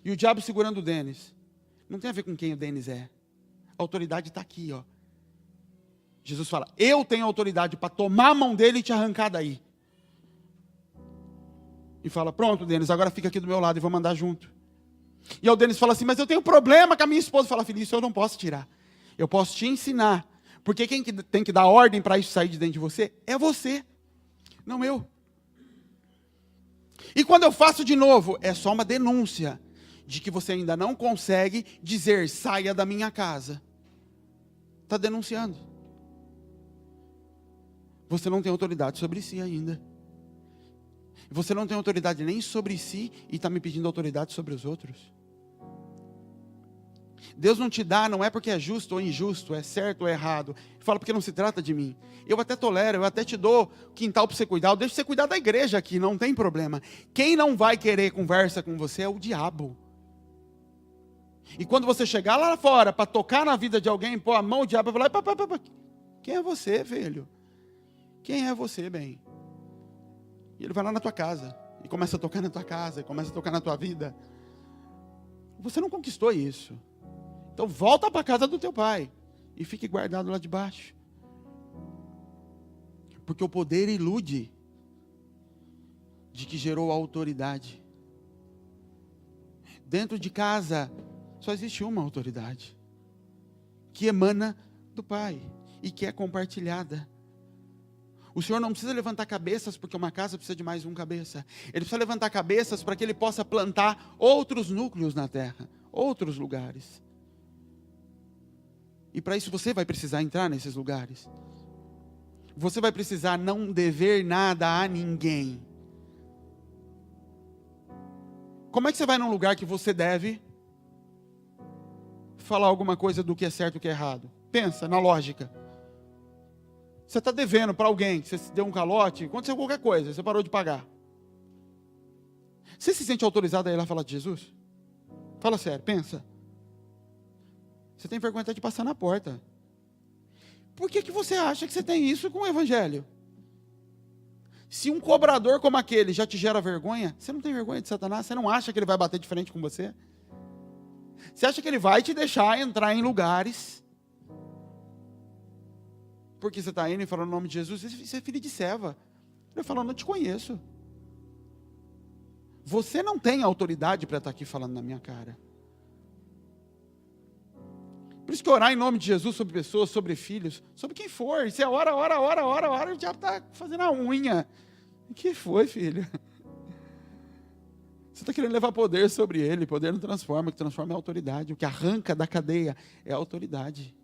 e o diabo segurando o Denis. Não tem a ver com quem o Denis é. A autoridade está aqui, ó. Jesus fala, eu tenho autoridade para tomar a mão dele e te arrancar daí. E fala, pronto, Denis, agora fica aqui do meu lado e vamos andar junto. E aí o Denis fala assim, mas eu tenho problema com a minha esposa. Fala, filho, isso eu não posso tirar. Eu posso te ensinar. Porque quem tem que dar ordem para isso sair de dentro de você é você, não eu. E quando eu faço de novo, é só uma denúncia de que você ainda não consegue dizer, saia da minha casa. Está denunciando. Você não tem autoridade sobre si ainda. Você não tem autoridade nem sobre si e está me pedindo autoridade sobre os outros. Deus não te dá, não é porque é justo ou injusto, é certo ou errado. Ele fala porque não se trata de mim. Eu até tolero, eu até te dou quintal para você cuidar. Eu deixo você cuidar da igreja aqui, não tem problema. Quem não vai querer conversa com você é o diabo. E quando você chegar lá fora para tocar na vida de alguém, pôr a mão, o diabo vai falar, quem é você, filho? Quem é você, bem? E ele vai lá na tua casa, e começa a tocar na tua casa, e começa a tocar na tua vida. Você não conquistou isso. Então volta para a casa do teu pai, e fique guardado lá debaixo. Porque o poder ilude de que gerou autoridade. Dentro de casa, só existe uma autoridade, que emana do Pai, e que é compartilhada. O Senhor não precisa levantar cabeças, porque uma casa precisa de mais um cabeça. Ele precisa levantar cabeças para que Ele possa plantar outros núcleos na terra, outros lugares. E para isso você vai precisar entrar nesses lugares. Você vai precisar não dever nada a ninguém. Como é que você vai num lugar que você deve falar alguma coisa do que é certo e o que é errado? Pensa na lógica. Você está devendo para alguém, você deu um calote, aconteceu qualquer coisa, você parou de pagar. Você se sente autorizado a ir lá falar de Jesus? Fala sério, pensa. Você tem vergonha até de passar na porta. Por que você acha que você tem isso com o Evangelho? Se um cobrador como aquele já te gera vergonha, você não tem vergonha de Satanás? Você não acha que ele vai bater de frente com você? Você acha que ele vai te deixar entrar em lugares porque você está indo e falando o nome de Jesus? Você é filho de Seva. Ele fala, não te conheço. Você não tem autoridade para estar aqui falando na minha cara. Por isso que orar em nome de Jesus sobre pessoas, sobre filhos, sobre quem for. Você ora, o diabo está fazendo a unha. O que foi, filho? Você está querendo levar poder sobre ele. Poder não transforma, o que transforma é a autoridade. O que arranca da cadeia é a autoridade.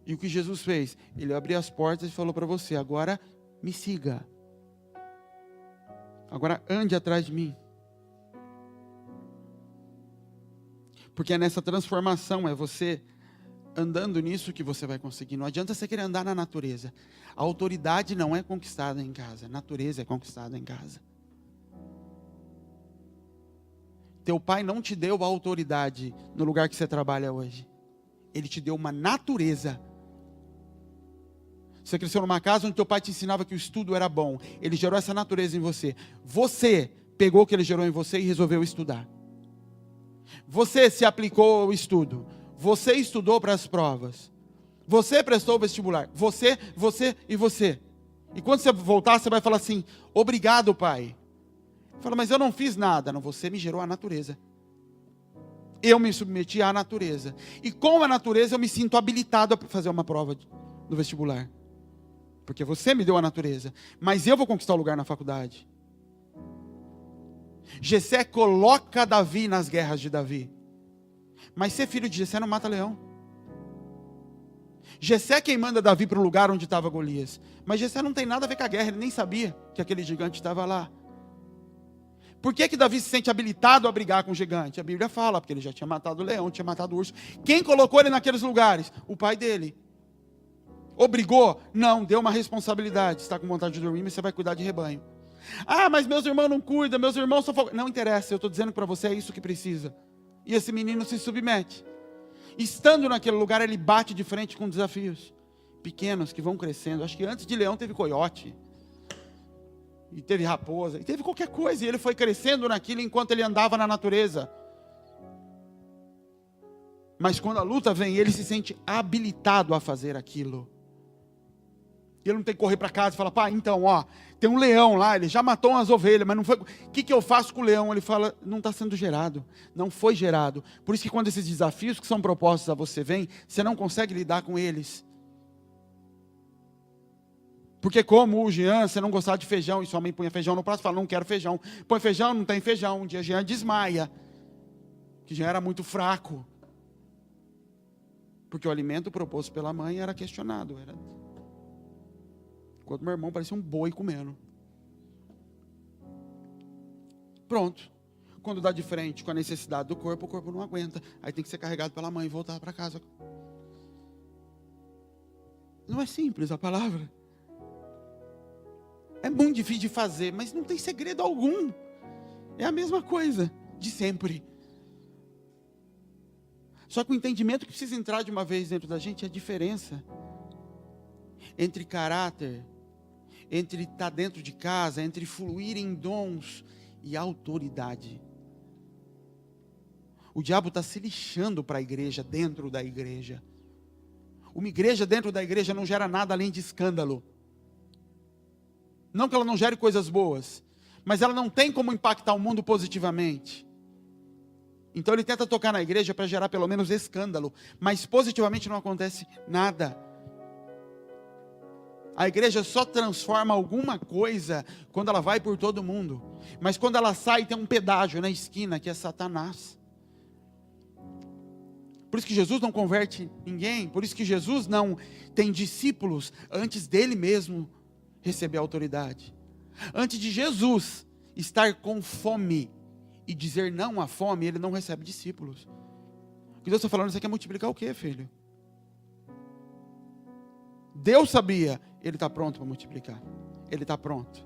E o que Jesus fez? Ele abriu as portas e falou para você, agora me siga. Agora ande atrás de mim. Porque é nessa transformação, é você andando nisso que você vai conseguir. Não adianta você querer andar na natureza. A autoridade não é conquistada em casa. A natureza é conquistada em casa. Teu pai não te deu a autoridade no lugar que você trabalha hoje. Ele te deu uma natureza. Você cresceu numa casa onde teu pai te ensinava que o estudo era bom. Ele gerou essa natureza em você. Você pegou o que ele gerou em você e resolveu estudar. Você se aplicou ao estudo. Você estudou para as provas. Você prestou o vestibular. Você e você. E quando você voltar, você vai falar assim, obrigado, pai. Fala, mas eu não fiz nada. Não, você me gerou a natureza. Eu me submeti à natureza. E com a natureza eu me sinto habilitado a fazer uma prova do vestibular. Porque você me deu a natureza. Mas eu vou conquistar o lugar na faculdade. Jessé coloca Davi nas guerras de Davi. Mas ser filho de Jessé não mata leão. Jessé quem manda Davi para o lugar onde estava Golias. Mas Jessé não tem nada a ver com a guerra. Ele nem sabia que aquele gigante estava lá. Por que Davi se sente habilitado a brigar com o gigante? A Bíblia fala, porque ele já tinha matado o leão, tinha matado o urso. Quem colocou ele naqueles lugares? O pai dele. Obrigou? Não, deu uma responsabilidade. Você está com vontade de dormir, mas você vai cuidar de rebanho. Ah, mas meus irmãos não cuidam, meus irmãos são... Não interessa, eu estou dizendo para você, é isso que precisa. E esse menino se submete. Estando naquele lugar, ele bate de frente com desafios pequenos que vão crescendo. Acho que antes de leão teve coiote. E teve raposa, e teve qualquer coisa. E ele foi crescendo naquilo enquanto ele andava na natureza. Mas quando a luta vem, ele se sente habilitado a fazer aquilo. E ele não tem que correr para casa e falar, pá, então, ó, tem um leão lá, ele já matou umas ovelhas, mas não foi... O que eu faço com o leão? Ele fala, não está sendo gerado, não foi gerado. Por isso que quando esses desafios que são propostos a você vêm, você não consegue lidar com eles. Porque como o Jean, você não gostava de feijão, e sua mãe punha feijão no prato, fala, não quero feijão. Põe feijão, não tem feijão. Um dia Jean desmaia, que Jean era muito fraco. Porque o alimento proposto pela mãe era questionado, enquanto meu irmão parecia um boi comendo. Pronto. Quando dá de frente com a necessidade do corpo, o corpo não aguenta. Aí tem que ser carregado pela mãe e voltar para casa. Não é simples a palavra. É muito difícil de fazer, mas não tem segredo algum. É a mesma coisa de sempre. Só que o entendimento que precisa entrar de uma vez dentro da gente é a diferença entre caráter, entre estar dentro de casa, entre fluir em dons e autoridade. O diabo está se lixando para a igreja, dentro da igreja. Uma igreja dentro da igreja não gera nada além de escândalo. Não que ela não gere coisas boas, mas ela não tem como impactar o mundo positivamente. Então ele tenta tocar na igreja para gerar pelo menos escândalo, mas positivamente não acontece nada. A igreja só transforma alguma coisa quando ela vai por todo mundo. Mas quando ela sai, tem um pedágio na esquina, que é Satanás. Por isso que Jesus não converte ninguém. Por isso que Jesus não tem discípulos antes dele mesmo receber a autoridade. Antes de Jesus estar com fome e dizer não à fome, ele não recebe discípulos. O que Deus está falando, você quer multiplicar o quê, filho? Deus sabia, ele está pronto para multiplicar. Ele está pronto.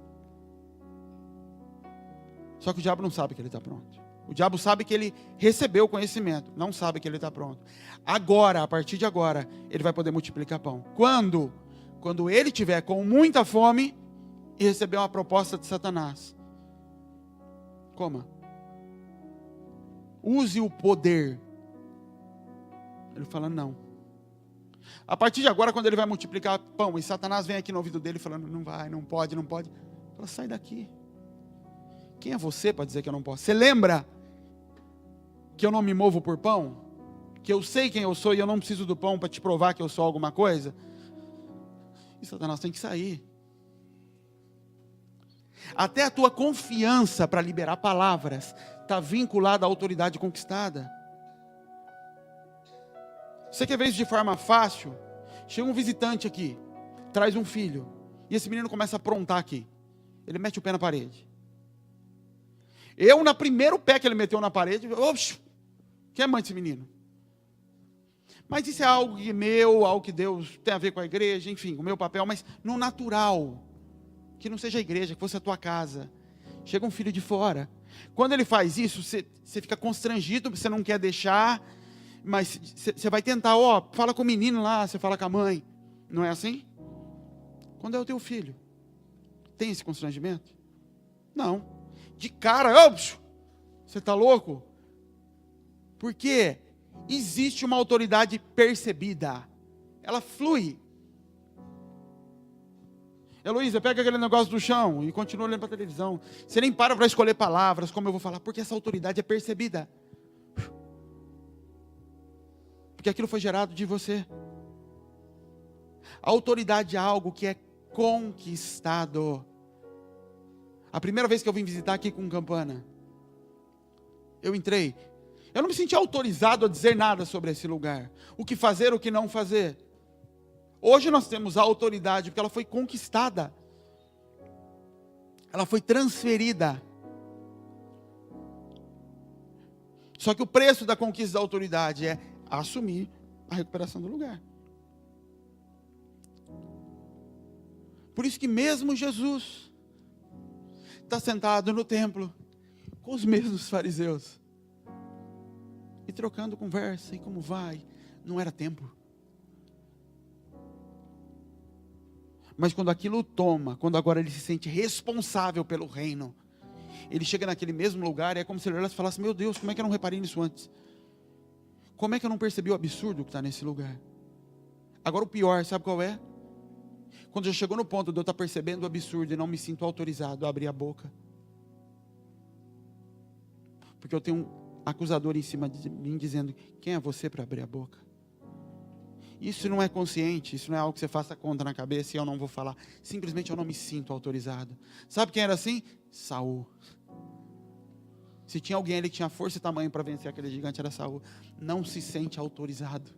Só que o diabo não sabe que ele está pronto. O diabo sabe que ele recebeu o conhecimento, não sabe que ele está pronto. Agora, a partir de agora, ele vai poder multiplicar pão. Quando? Quando ele tiver com muita fome e receber uma proposta de Satanás. Coma. Use o poder. Ele fala não. A partir de agora, quando ele vai multiplicar pão, e Satanás vem aqui no ouvido dele falando, não vai, não pode, não pode. Fala, sai daqui. Quem é você para dizer que eu não posso? Você lembra que eu não me movo por pão? Que eu sei quem eu sou e eu não preciso do pão para te provar que eu sou alguma coisa? E Satanás tem que sair. Até a tua confiança para liberar palavras está vinculada à autoridade conquistada. Você quer ver isso de forma fácil? Chega um visitante aqui, traz um filho, e esse menino começa a aprontar aqui. Ele mete o pé na parede. No primeiro pé que ele meteu na parede, oxe, quem é mãe desse menino? Mas isso é algo meu, algo que Deus tem a ver com a igreja, enfim, o meu papel, mas no natural, que não seja a igreja, que fosse a tua casa. Chega um filho de fora. Quando ele faz isso, você fica constrangido, você não quer deixar, mas você vai tentar, fala com o menino lá, você fala com a mãe. Não é assim? Quando é o teu filho, tem esse constrangimento? Não. De cara, você está louco? Porque existe uma autoridade percebida. Ela flui. Heloísa, pega aquele negócio do chão e continua olhando para a televisão. Você nem para escolher palavras, como eu vou falar, porque essa autoridade é percebida. Porque aquilo foi gerado de você. A autoridade é algo que é conquistado. A primeira vez que eu vim visitar aqui com Campana, eu entrei. Eu não me senti autorizado a dizer nada sobre esse lugar. O que fazer, o que não fazer. Hoje nós temos a autoridade, porque ela foi conquistada. Ela foi transferida. Só que o preço da conquista da autoridade é assumir a recuperação do lugar. Por isso que mesmo Jesus está sentado no templo com os mesmos fariseus e trocando conversa, e como vai, não era tempo. Mas quando aquilo toma, quando agora ele se sente responsável pelo reino, ele chega naquele mesmo lugar e é como se ele olhasse e falasse, meu Deus, como é que eu não reparei nisso antes? Como é que eu não percebi o absurdo que está nesse lugar? Agora o pior, sabe qual é? Quando já chegou no ponto de eu estar percebendo o absurdo e não me sinto autorizado a abrir a boca. Porque eu tenho um acusador em cima de mim dizendo, quem é você para abrir a boca? Isso não é consciente, isso não é algo que você faça conta na cabeça e eu não vou falar. Simplesmente eu não me sinto autorizado. Sabe quem era assim? Saul. Se tinha alguém ali que tinha força e tamanho para vencer aquele gigante, era Saul. Não se sente autorizado.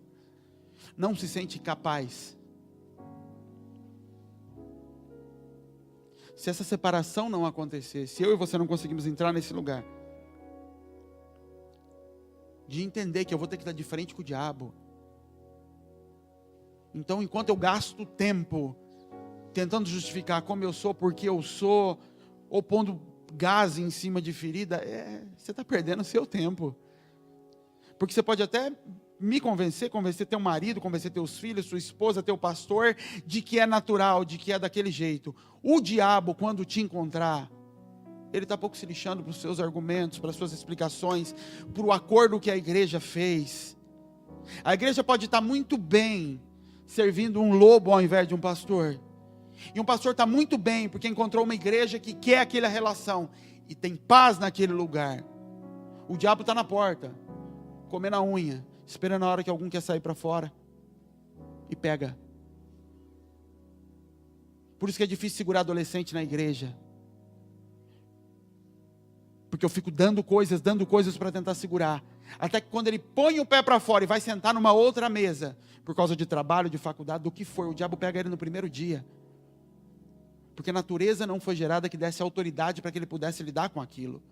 Não se sente capaz. Se essa separação não acontecer, se eu e você não conseguimos entrar nesse lugar, de entender que eu vou ter que estar de frente com o diabo. Então, enquanto eu gasto tempo tentando justificar como eu sou, porque eu sou, ou pondo gás em cima de ferida, você está perdendo o seu tempo. Porque você pode até me convencer teu marido, convencer teus filhos, sua esposa, teu pastor, de que é natural, de que é daquele jeito. O diabo, quando te encontrar, ele está pouco se lixando para os seus argumentos, para as suas explicações, para o acordo que a igreja fez. A igreja pode estar muito bem servindo um lobo ao invés de um pastor. E um pastor está muito bem porque encontrou uma igreja que quer aquela relação e tem paz naquele lugar. O diabo está na porta, comendo a unha, esperando a hora que algum quer sair para fora e pega. Por isso que é difícil segurar adolescente na igreja. Porque eu fico dando coisas para tentar segurar. Até que quando ele põe o pé para fora e vai sentar numa outra mesa, por causa de trabalho, de faculdade, do que for, o diabo pega ele no primeiro dia. Porque a natureza não foi gerada que desse autoridade para que ele pudesse lidar com aquilo.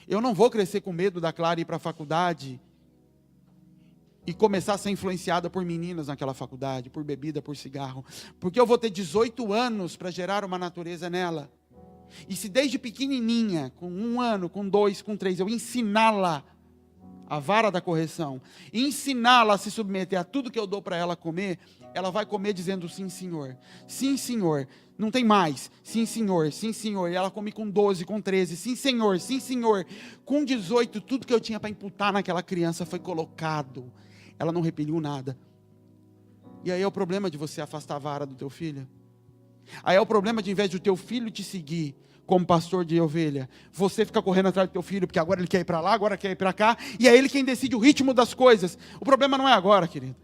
Eu não vou crescer com medo da Clara ir para a faculdade e começar a ser influenciada por meninas naquela faculdade, por bebida, por cigarro. Porque eu vou ter 18 anos para gerar uma natureza nela. E se desde pequenininha, com 1 ano, com 2, com 3, eu ensiná-la a vara da correção, ensiná-la a se submeter a tudo que eu dou para ela comer, ela vai comer dizendo sim, senhor, não tem mais, sim, senhor, e ela come com 12, com 13, sim, senhor, com 18, tudo que eu tinha para imputar naquela criança foi colocado, ela não repeliu nada. E aí é o problema de você afastar a vara do teu filho. Aí é o problema de, em vez de o teu filho te seguir como pastor de ovelha, você fica correndo atrás do teu filho, porque agora ele quer ir para lá, agora quer ir para cá, e é ele quem decide o ritmo das coisas. O problema não é agora, querido.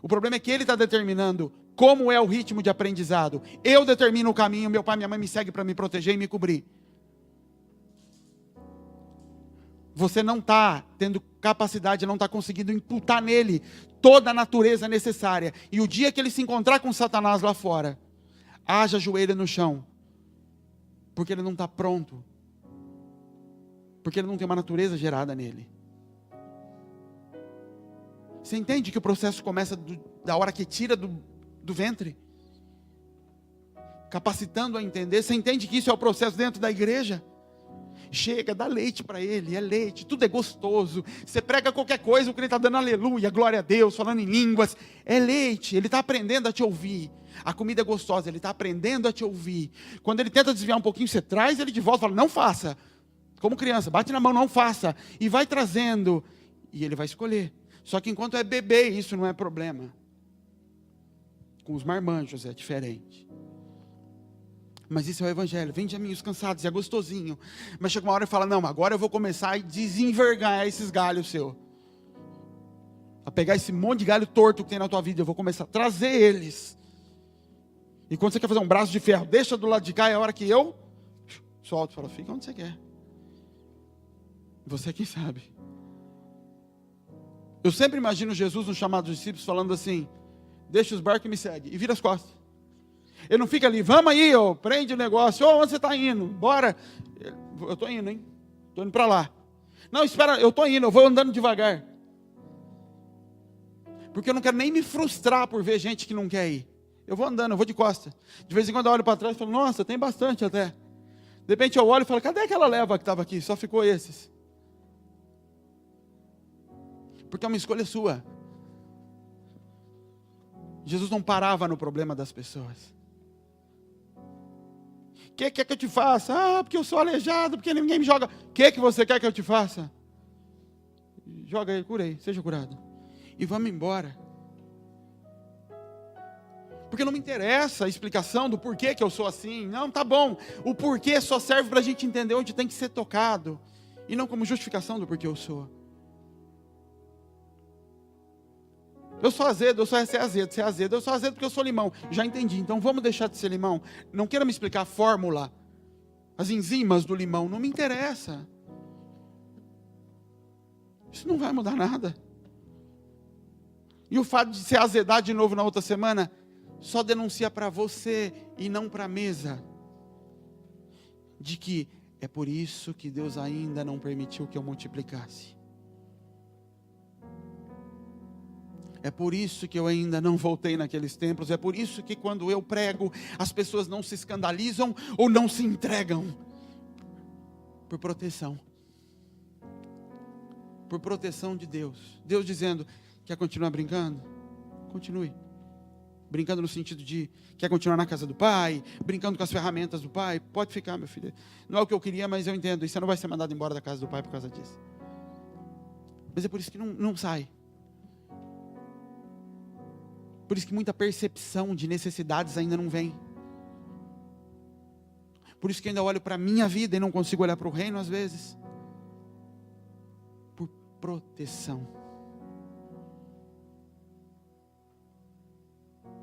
O problema é que ele está determinando como é o ritmo de aprendizado. Eu determino o caminho, meu pai e minha mãe me seguem para me proteger e me cobrir. Você não está tendo capacidade, não está conseguindo imputar nele toda a natureza necessária. E o dia que ele se encontrar com Satanás lá fora, haja joelho no chão, porque ele não está pronto, porque ele não tem uma natureza gerada nele. Você entende que o processo começa da hora que tira do ventre? Capacitando a entender. Você entende que isso é o processo dentro da igreja? Chega, dá leite para ele, é leite, tudo é gostoso. Você prega qualquer coisa, o crente está dando aleluia, glória a Deus, falando em línguas. É leite, ele está aprendendo a te ouvir. A comida é gostosa, ele está aprendendo a te ouvir. Quando ele tenta desviar um pouquinho, você traz ele de volta, fala, não faça. Como criança, bate na mão, não faça. E vai trazendo, e ele vai escolher. Só que enquanto é bebê, isso não é problema. Com os marmanjos é diferente. Mas isso é o evangelho, vem de amigos cansados, é gostosinho. Mas chega uma hora e fala, não, agora eu vou começar a desenvergar esses galhos seus. A pegar esse monte de galho torto que tem na tua vida, eu vou começar a trazer eles. E quando você quer fazer um braço de ferro, deixa do lado de cá, é a hora que eu solto, fala, fica onde você quer. Você quem sabe. Eu sempre imagino Jesus no chamado dos discípulos falando assim, deixa os barcos e me segue, e vira as costas. Ele não fica ali, vamos aí, prende o negócio, onde você está indo? Bora. Eu estou indo, hein? Estou indo para lá. Não, espera, eu estou indo, eu vou andando devagar. Porque eu não quero nem me frustrar por ver gente que não quer ir. Eu vou andando, eu vou de costa. De vez em quando eu olho para trás e falo, nossa, tem bastante até. De repente eu olho e falo, cadê aquela leva que estava aqui? Só ficou esses. Porque é uma escolha sua. Jesus não parava no problema das pessoas. O que quer que eu te faça? Ah, porque eu sou aleijado, porque ninguém me joga. O que você quer que eu te faça? Joga aí, curei, seja curado. E vamos embora. Porque não me interessa a explicação do porquê que eu sou assim. Não, tá bom. O porquê só serve para a gente entender onde tem que ser tocado. E não como justificação do porquê eu sou. Eu sou azedo, você é azedo. Eu sou azedo porque eu sou limão. Já entendi, então vamos deixar de ser limão. Não queira me explicar a fórmula, as enzimas do limão. Não me interessa. Isso não vai mudar nada. E o fato de se azedar de novo na outra semana, só denuncia para você e não para a mesa. De que É por isso que Deus ainda não permitiu que eu multiplicasse. É por isso que eu ainda não voltei naqueles templos. É por isso que quando eu prego, as pessoas não se escandalizam ou não se entregam. Por proteção. Por proteção de Deus. Deus dizendo, quer continuar brincando? Continue. Brincando no sentido de, quer continuar na casa do pai? Brincando com as ferramentas do pai? Pode ficar, meu filho. Não é o que eu queria, mas eu entendo. E você não vai ser mandado embora da casa do pai por causa disso. Mas é por isso que não sai. Por isso que muita percepção de necessidades ainda não vem. Por isso que eu ainda olho para a minha vida e não consigo olhar para o reino às vezes. Por proteção.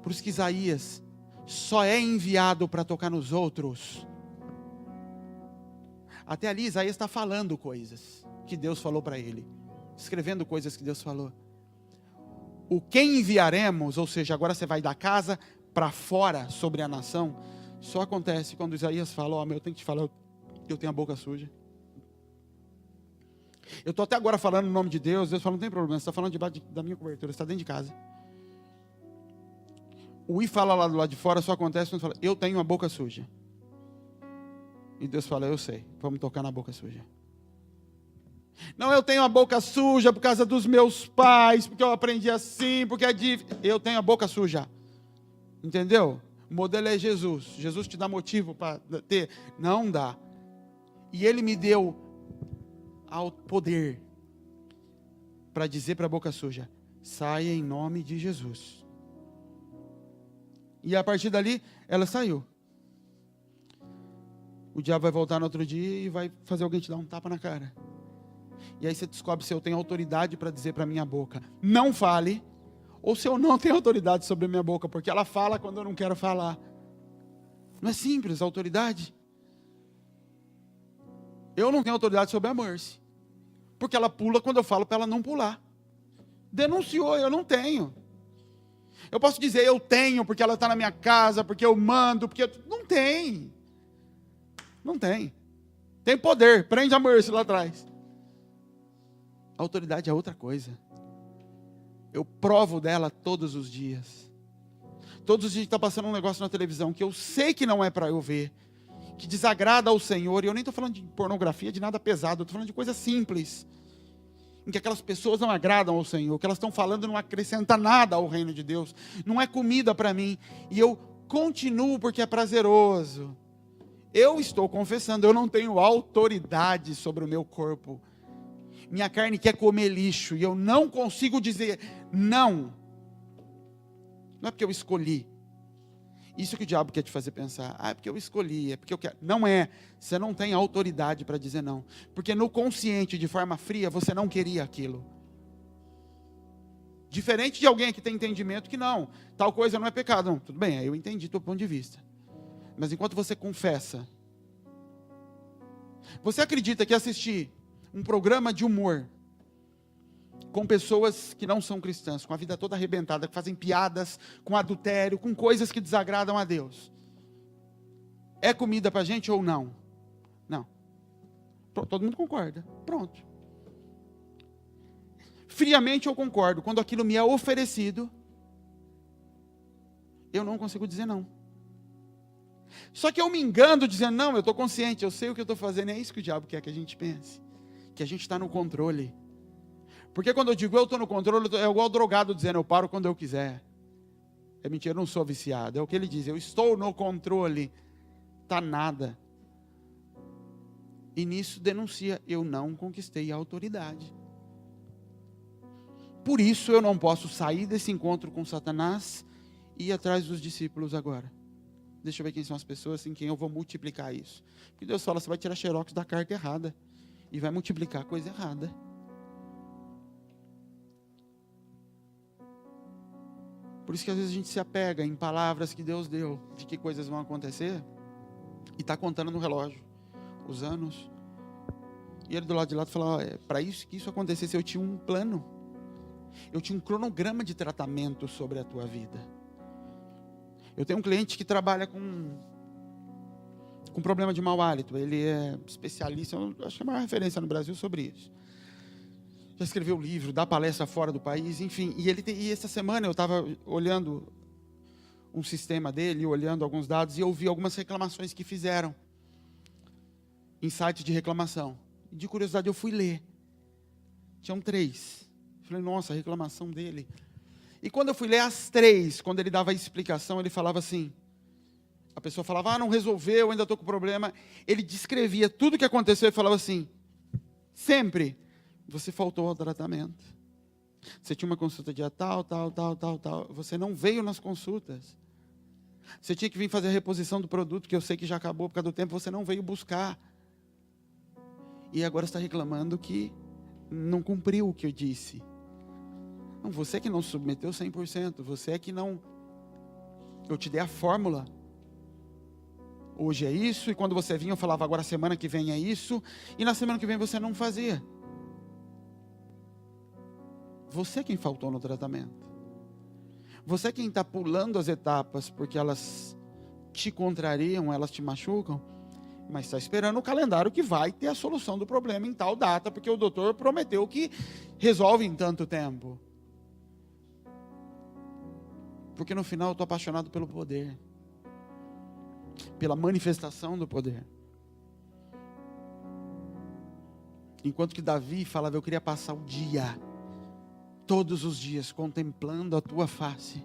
Por isso que Isaías só é enviado para tocar nos outros. Até ali Isaías está falando coisas que Deus falou para ele. Escrevendo coisas que Deus falou. O quem enviaremos, ou seja, agora você vai da casa para fora sobre a nação, só acontece quando Isaías fala, eu tenho que te falar, eu tenho a boca suja. Eu estou até agora falando no nome de Deus, Deus fala, não tem problema, você está falando debaixo da minha cobertura, você está dentro de casa. O ir fala lá do lado de fora só acontece quando fala, eu tenho a boca suja. E Deus fala, eu sei, vamos tocar na boca suja. Não, eu tenho a boca suja por causa dos meus pais, porque eu aprendi assim, porque é difícil. Eu tenho a boca suja. Entendeu? O modelo é Jesus. Jesus te dá motivo para ter? Não dá. E Ele me deu ao poder para dizer para a boca suja, saia em nome de Jesus. E a partir dali, ela saiu. O diabo vai voltar no outro dia e vai fazer alguém te dar um tapa na cara. E aí você descobre se eu tenho autoridade para dizer para a minha boca, não fale, ou se eu não tenho autoridade sobre a minha boca, porque ela fala quando eu não quero falar. Não é simples a autoridade. Eu não tenho autoridade sobre a Mercy, porque ela pula quando eu falo para ela não pular. Denunciou, eu não tenho. Eu posso dizer eu tenho, porque ela está na minha casa, porque eu mando, porque... Não tem. Não tem. Tem poder, prende a Mercy lá atrás. A autoridade é outra coisa. Eu provo dela todos os dias. Todos os dias está passando um negócio na televisão que eu sei que não é para eu ver, que desagrada ao Senhor, e eu nem estou falando de pornografia, de nada pesado, eu estou falando de coisa simples, em que aquelas pessoas não agradam ao Senhor, o que elas estão falando não acrescenta nada ao reino de Deus, não é comida para mim, e eu continuo porque é prazeroso. Eu estou confessando, eu não tenho autoridade sobre o meu corpo. Minha carne quer comer lixo, e eu não consigo dizer não. Não é porque eu escolhi. Isso que o diabo quer te fazer pensar. É porque eu escolhi, é porque eu quero. Não é. Você não tem autoridade para dizer não. Porque no consciente, de forma fria, você não queria aquilo. Diferente de alguém que tem entendimento que não. Tal coisa não é pecado. Não, tudo bem, eu entendi teu ponto de vista. Mas enquanto você confessa. Você acredita que assistir um programa de humor com pessoas que não são cristãs, com a vida toda arrebentada, que fazem piadas com adultério, com coisas que desagradam a Deus, é comida para a gente ou não? Não. Todo mundo concorda. Pronto. Friamente eu concordo. Quando aquilo me é oferecido, eu não consigo dizer não. Só que eu me engano dizendo, não, eu estou consciente, eu sei o que eu estou fazendo, é isso que o diabo quer que a gente pense. Que a gente está no controle. Porque quando eu digo eu estou no controle, é igual o drogado dizendo eu paro quando eu quiser. É mentira, eu não sou viciado. É o que ele diz, eu estou no controle. Está nada. E nisso denuncia, eu não conquistei a autoridade. Por isso eu não posso sair desse encontro com Satanás e ir atrás dos discípulos agora. Deixa eu ver quem são as pessoas em quem eu vou multiplicar isso. Porque Deus fala, você vai tirar xerox da carta errada. E vai multiplicar a coisa errada. Por isso que às vezes a gente se apega em palavras que Deus deu, de que coisas vão acontecer, e está contando no relógio, os anos. E ele do lado de lá fala, para isso que isso acontecesse, eu tinha um plano. Eu tinha um cronograma de tratamento sobre a tua vida. Eu tenho um cliente que trabalha com com problema de mau hálito. Ele é especialista, eu acho que é a maior referência no Brasil sobre isso. Já escreveu livro, dá palestra fora do país, enfim. E essa semana eu estava olhando um sistema dele, olhando alguns dados, e eu vi algumas reclamações que fizeram em sites de reclamação. De curiosidade, eu fui ler. Tinham 3. Falei, nossa, a reclamação dele. E quando eu fui ler as 3, quando ele dava a explicação, ele falava assim, a pessoa falava, não resolveu, ainda estou com problema. Ele descrevia tudo o que aconteceu e falava assim, sempre, você faltou ao tratamento. Você tinha uma consulta dia tal, você não veio nas consultas. Você tinha que vir fazer a reposição do produto, que eu sei que já acabou por causa do tempo, você não veio buscar. E agora está reclamando que não cumpriu o que eu disse. Não, você que não submeteu 100%, você é que não... Eu te dei a fórmula. Hoje é isso, e quando você vinha eu falava, agora semana que vem é isso, e na semana que vem você não fazia. Você quem faltou no tratamento. Você quem está pulando as etapas porque elas te contrariam, elas te machucam, mas está esperando o calendário que vai ter a solução do problema em tal data, porque o doutor prometeu que resolve em tanto tempo. Porque no final eu estou apaixonado pelo poder, pela manifestação do poder. Enquanto que Davi falava, eu queria passar o dia, todos os dias, contemplando a tua face.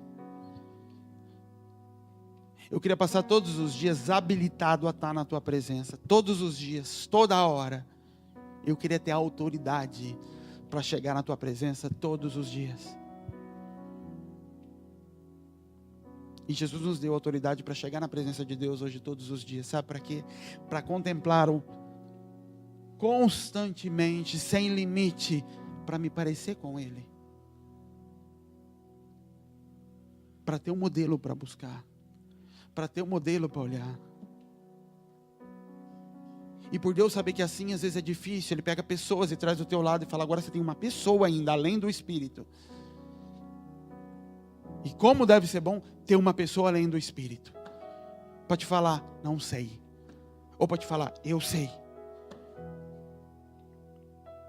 Eu queria passar todos os dias habilitado a estar na tua presença. Todos os dias, toda hora. Eu queria ter a autoridade para chegar na tua presença todos os dias. E Jesus nos deu autoridade para chegar na presença de Deus hoje todos os dias. Sabe para quê? Para contemplá-lo constantemente, sem limite, para me parecer com Ele. Para ter um modelo para buscar. Para ter um modelo para olhar. E por Deus saber que assim às vezes é difícil, Ele pega pessoas e traz do teu lado e fala, agora você tem uma pessoa ainda, além do Espírito. E como deve ser bom ter uma pessoa além do Espírito. Para te falar, não sei. Ou para te falar, eu sei.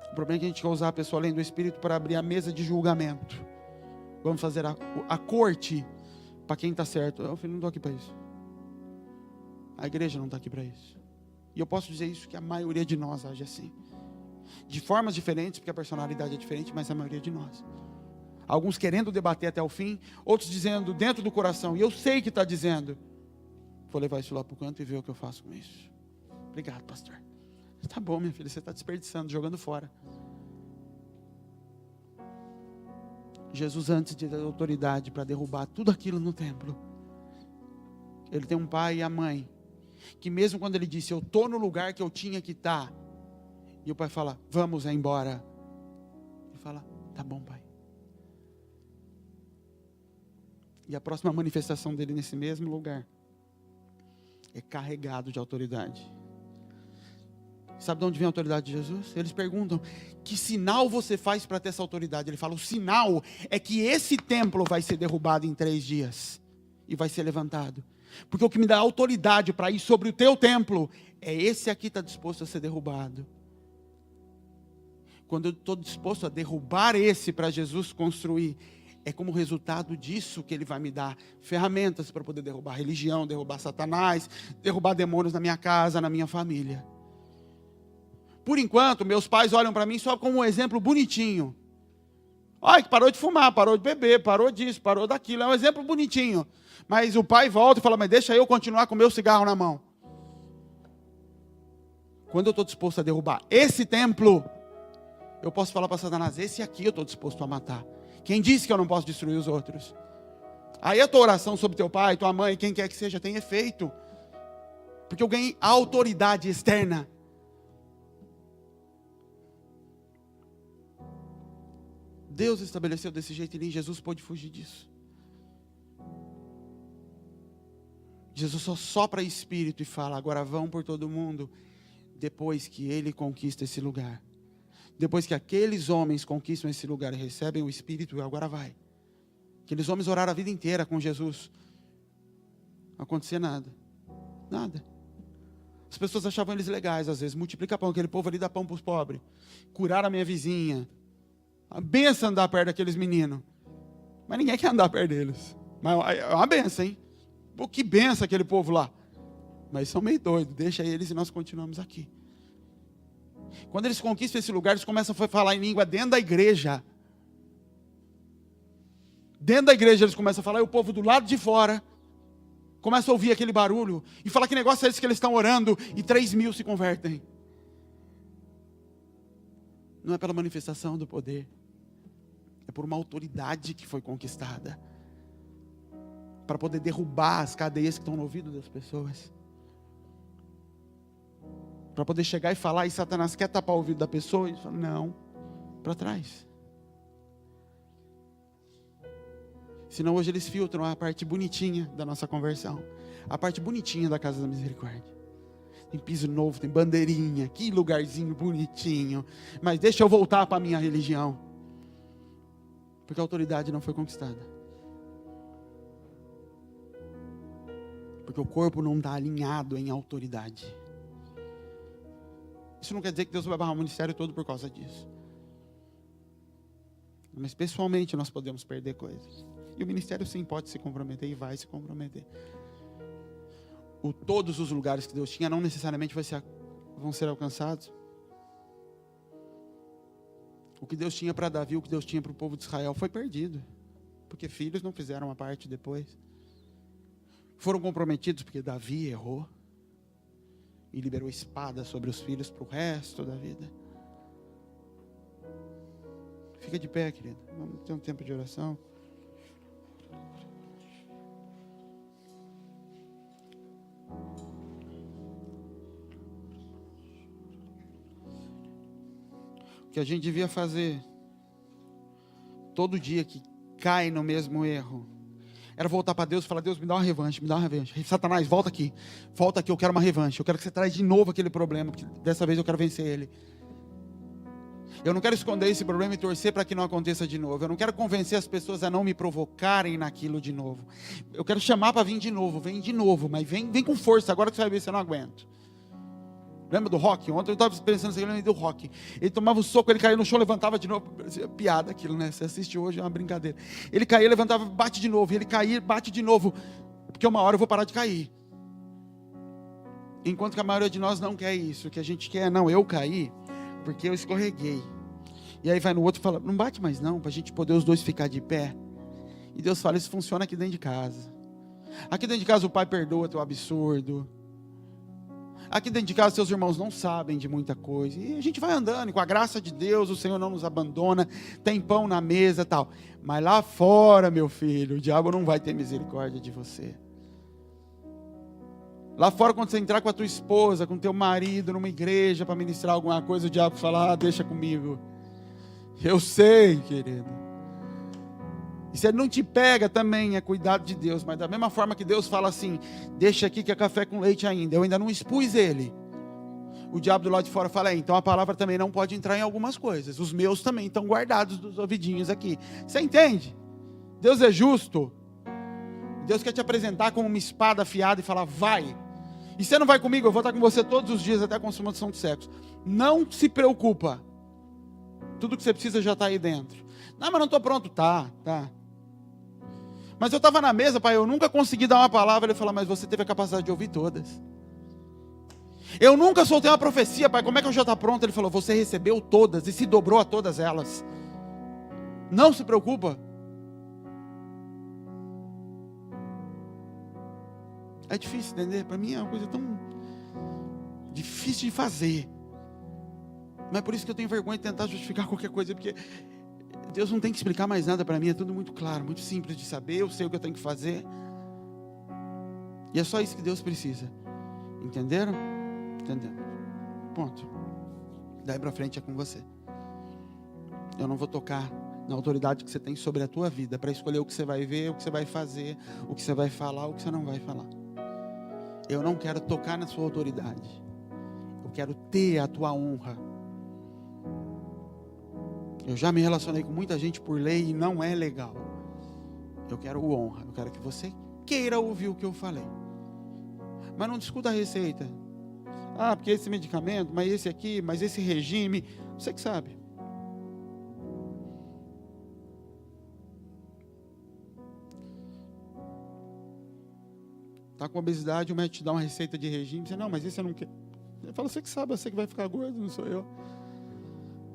O problema é que a gente quer usar a pessoa além do Espírito para abrir a mesa de julgamento. Vamos fazer a corte para quem está certo. Eu não estou aqui para isso. A igreja não está aqui para isso. E eu posso dizer isso, que a maioria de nós age assim. De formas diferentes, porque a personalidade é diferente, mas a maioria de nós. Alguns querendo debater até o fim, outros dizendo dentro do coração, e eu sei que está dizendo, vou levar isso lá para o canto e ver o que eu faço com isso. Obrigado, pastor. Tá bom, minha filha, você está desperdiçando, jogando fora. Jesus, antes de ter autoridade para derrubar tudo aquilo no templo, Ele tem um pai e a mãe, que mesmo quando Ele disse, eu estou no lugar que eu tinha que estar, e o pai fala, vamos embora. Ele fala, tá bom, pai. E a próxima manifestação dele nesse mesmo lugar é carregado de autoridade. Sabe de onde vem a autoridade de Jesus? Eles perguntam, que sinal você faz para ter essa autoridade? Ele fala, o sinal é que esse templo vai ser derrubado em 3 dias. E vai ser levantado. Porque o que me dá autoridade para ir sobre o teu templo, é esse aqui está disposto a ser derrubado. Quando eu estou disposto a derrubar esse para Jesus construir, é como resultado disso que Ele vai me dar ferramentas para poder derrubar a religião, derrubar Satanás, derrubar demônios na minha casa, na minha família. Por enquanto, meus pais olham para mim só como um exemplo bonitinho. Olha, que parou de fumar, parou de beber, parou disso, parou daquilo. É um exemplo bonitinho. Mas o pai volta e fala, mas deixa eu continuar com o meu cigarro na mão. Quando eu estou disposto a derrubar esse templo, eu posso falar para Satanás, esse aqui eu estou disposto a matar. Quem disse que eu não posso destruir os outros? Aí a tua oração sobre teu pai, tua mãe, quem quer que seja, tem efeito. Porque eu ganhei autoridade externa. Deus estabeleceu desse jeito e nem Jesus pôde fugir disso. Jesus só sopra espírito e fala, agora vão por todo mundo, depois que Ele conquista esse lugar. Depois que aqueles homens conquistam esse lugar e recebem o Espírito, agora vai. Aqueles homens oraram a vida inteira com Jesus. Não acontecia nada. Nada. As pessoas achavam eles legais, às vezes. Multiplica pão, aquele povo ali dá pão para os pobres. Curar a minha vizinha. A benção andar perto daqueles meninos. Mas ninguém quer andar perto deles. Mas é uma benção, hein? Pô, que benção aquele povo lá. Mas são meio doidos. Deixa eles e nós continuamos aqui. Quando eles conquistam esse lugar, eles começam a falar em língua dentro da igreja. Dentro da igreja eles começam a falar, e o povo do lado de fora começa a ouvir aquele barulho e falar que negócio é esse que eles estão orando, e 3.000 se convertem. Não é pela manifestação do poder, é por uma autoridade que foi conquistada, para poder derrubar as cadeias que estão no ouvido das pessoas, para poder chegar e falar, e Satanás quer tapar o ouvido da pessoa, e fala, não, para trás. Senão hoje eles filtram a parte bonitinha da nossa conversão. A parte bonitinha da Casa da Misericórdia. Tem piso novo, tem bandeirinha, que lugarzinho bonitinho. Mas deixa eu voltar para a minha religião. Porque a autoridade não foi conquistada. Porque o corpo não está alinhado em autoridade. Isso não quer dizer que Deus vai barrar o ministério todo por causa disso. Mas pessoalmente nós podemos perder coisas. E o ministério sim pode se comprometer e vai se comprometer. Todos os lugares que Deus tinha não necessariamente vão ser alcançados. O que Deus tinha para Davi, o que Deus tinha para o povo de Israel foi perdido. Porque filhos não fizeram a parte depois. Foram comprometidos porque Davi errou. E liberou espada sobre os filhos para o resto da vida. Fica de pé, querido. Vamos ter um tempo de oração. O que a gente devia fazer todo dia que cai no mesmo erro era voltar para Deus e falar, Deus, me dá uma revanche, me dá uma revanche. Satanás, volta aqui, eu quero uma revanche, eu quero que você traga de novo aquele problema, porque dessa vez eu quero vencer ele. Eu não quero esconder esse problema e torcer para que não aconteça de novo. Eu não quero convencer as pessoas a não me provocarem naquilo de novo. Eu quero chamar para vir de novo, vem de novo, mas vem com força, agora que você vai ver se eu não aguento. Lembra do Rock? Ontem eu estava pensando assim, do Rock. Ele tomava um soco, ele caía no chão, levantava de novo. Piada aquilo, né? Você assiste hoje, é uma brincadeira. Ele caía, levantava, bate de novo. Ele caía, bate de novo. Porque uma hora eu vou parar de cair. Enquanto que a maioria de nós não quer isso. O que a gente quer é, não, eu caí porque eu escorreguei. E aí vai no outro e fala, não bate mais não, para a gente poder os dois ficar de pé. E Deus fala, isso funciona aqui dentro de casa. Aqui dentro de casa o pai perdoa teu absurdo. Aqui dentro de casa, seus irmãos não sabem de muita coisa. E a gente vai andando, e com a graça de Deus, o Senhor não nos abandona, tem pão na mesa e tal. Mas lá fora, meu filho, o diabo não vai ter misericórdia de você. Lá fora, quando você entrar com a tua esposa, com o teu marido, numa igreja, para ministrar alguma coisa, o diabo fala, deixa comigo. Eu sei, querido. E se ele não te pega também, é cuidado de Deus. Mas da mesma forma que Deus fala assim, deixa aqui que é café com leite ainda. Eu ainda não expus ele. O diabo do lado de fora fala, então a palavra também não pode entrar em algumas coisas. Os meus também estão guardados dos ouvidinhos aqui. Você entende? Deus é justo. Deus quer te apresentar como uma espada afiada e falar, vai. E você não vai comigo, eu vou estar com você todos os dias até a consumação do século. Não se preocupa. Tudo que você precisa já está aí dentro. Não, mas não estou pronto. Tá. Mas eu estava na mesa, pai, eu nunca consegui dar uma palavra. Ele falou, mas você teve a capacidade de ouvir todas. Eu nunca soltei uma profecia, pai, como é que eu já estou pronto? Ele falou, você recebeu todas e se dobrou a todas elas. Não se preocupa. É difícil entender, para mim é uma coisa tão difícil de fazer. Mas é por isso que eu tenho vergonha de tentar justificar qualquer coisa, porque Deus não tem que explicar mais nada para mim, é tudo muito claro, muito simples de saber, eu sei o que eu tenho que fazer. E é só isso que Deus precisa. Entenderam? Entenderam. Ponto. Daí para frente é com você. Eu não vou tocar na autoridade que você tem sobre a tua vida, para escolher o que você vai ver, o que você vai fazer, o que você vai falar, o que você não vai falar. Eu não quero tocar na sua autoridade. Eu quero ter a tua honra. Eu já me relacionei com muita gente por lei e não é legal. Eu quero honra. Eu quero que você queira ouvir o que eu falei. Mas não discuta a receita. Ah, porque esse medicamento, mas esse aqui, mas esse regime. Você que sabe. Está com obesidade, o médico te dá uma receita de regime. Você, não, mas esse eu não quero. Ele fala, você que sabe, você que vai ficar gordo, não sou eu.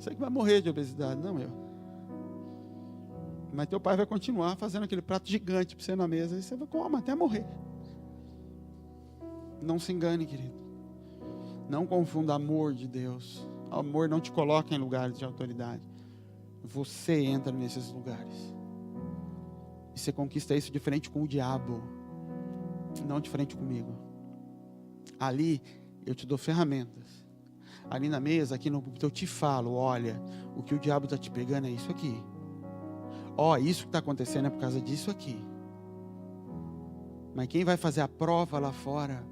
Você que vai morrer de obesidade, não eu. Mas teu pai vai continuar fazendo aquele prato gigante para você na mesa. E você vai comer até morrer. Não se engane, querido. Não confunda amor de Deus. O amor não te coloca em lugares de autoridade. Você entra nesses lugares. E você conquista isso de frente com o diabo. Não de frente comigo. Ali eu te dou ferramentas. Ali na mesa, aqui no púlpito, eu te falo, olha, o que o diabo está te pegando é isso aqui. Ó, isso que está acontecendo é por causa disso aqui. Mas quem vai fazer a prova lá fora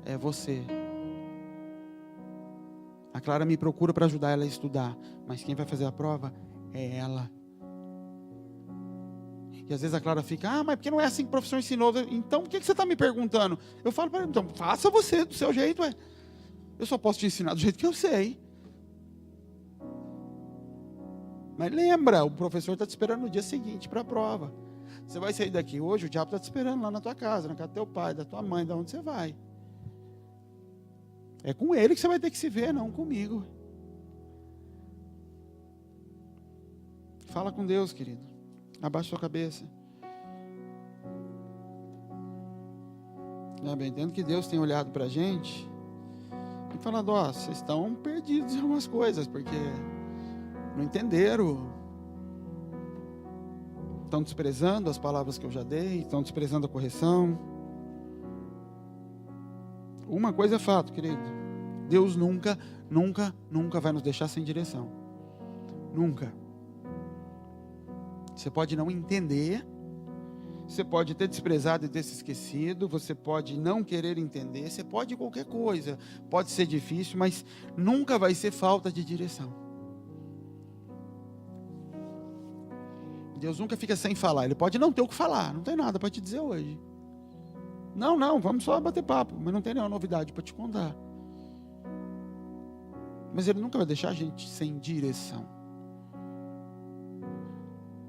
é você. A Clara me procura para ajudar ela a estudar, mas quem vai fazer a prova é ela. E às vezes a Clara fica, mas porque não é assim que o professor ensinou? Então, por que você está me perguntando? Eu falo para ela, então, faça você do seu jeito, ué. Eu só posso te ensinar do jeito que eu sei. Mas lembra, o professor está te esperando no dia seguinte para a prova. Você vai sair daqui hoje, o diabo está te esperando lá na tua casa, na casa do teu pai, da tua mãe, de onde você vai. É com ele que você vai ter que se ver, não comigo. Fala com Deus, querido. Abaixa sua cabeça. Eu entendo que Deus tem olhado para a gente e falado, vocês estão perdidos em algumas coisas, porque não entenderam. Estão desprezando as palavras que eu já dei, estão desprezando a correção. Uma coisa é fato, querido. Deus nunca vai nos deixar sem direção. Nunca. Você pode não entender, você pode ter desprezado e ter se esquecido, você pode não querer entender, você pode qualquer coisa, pode ser difícil, mas nunca vai ser falta de direção. Deus nunca fica sem falar, Ele pode não ter o que falar, não tem nada para te dizer hoje. Não, vamos só bater papo, mas não tem nenhuma novidade para te contar. Mas Ele nunca vai deixar a gente sem direção.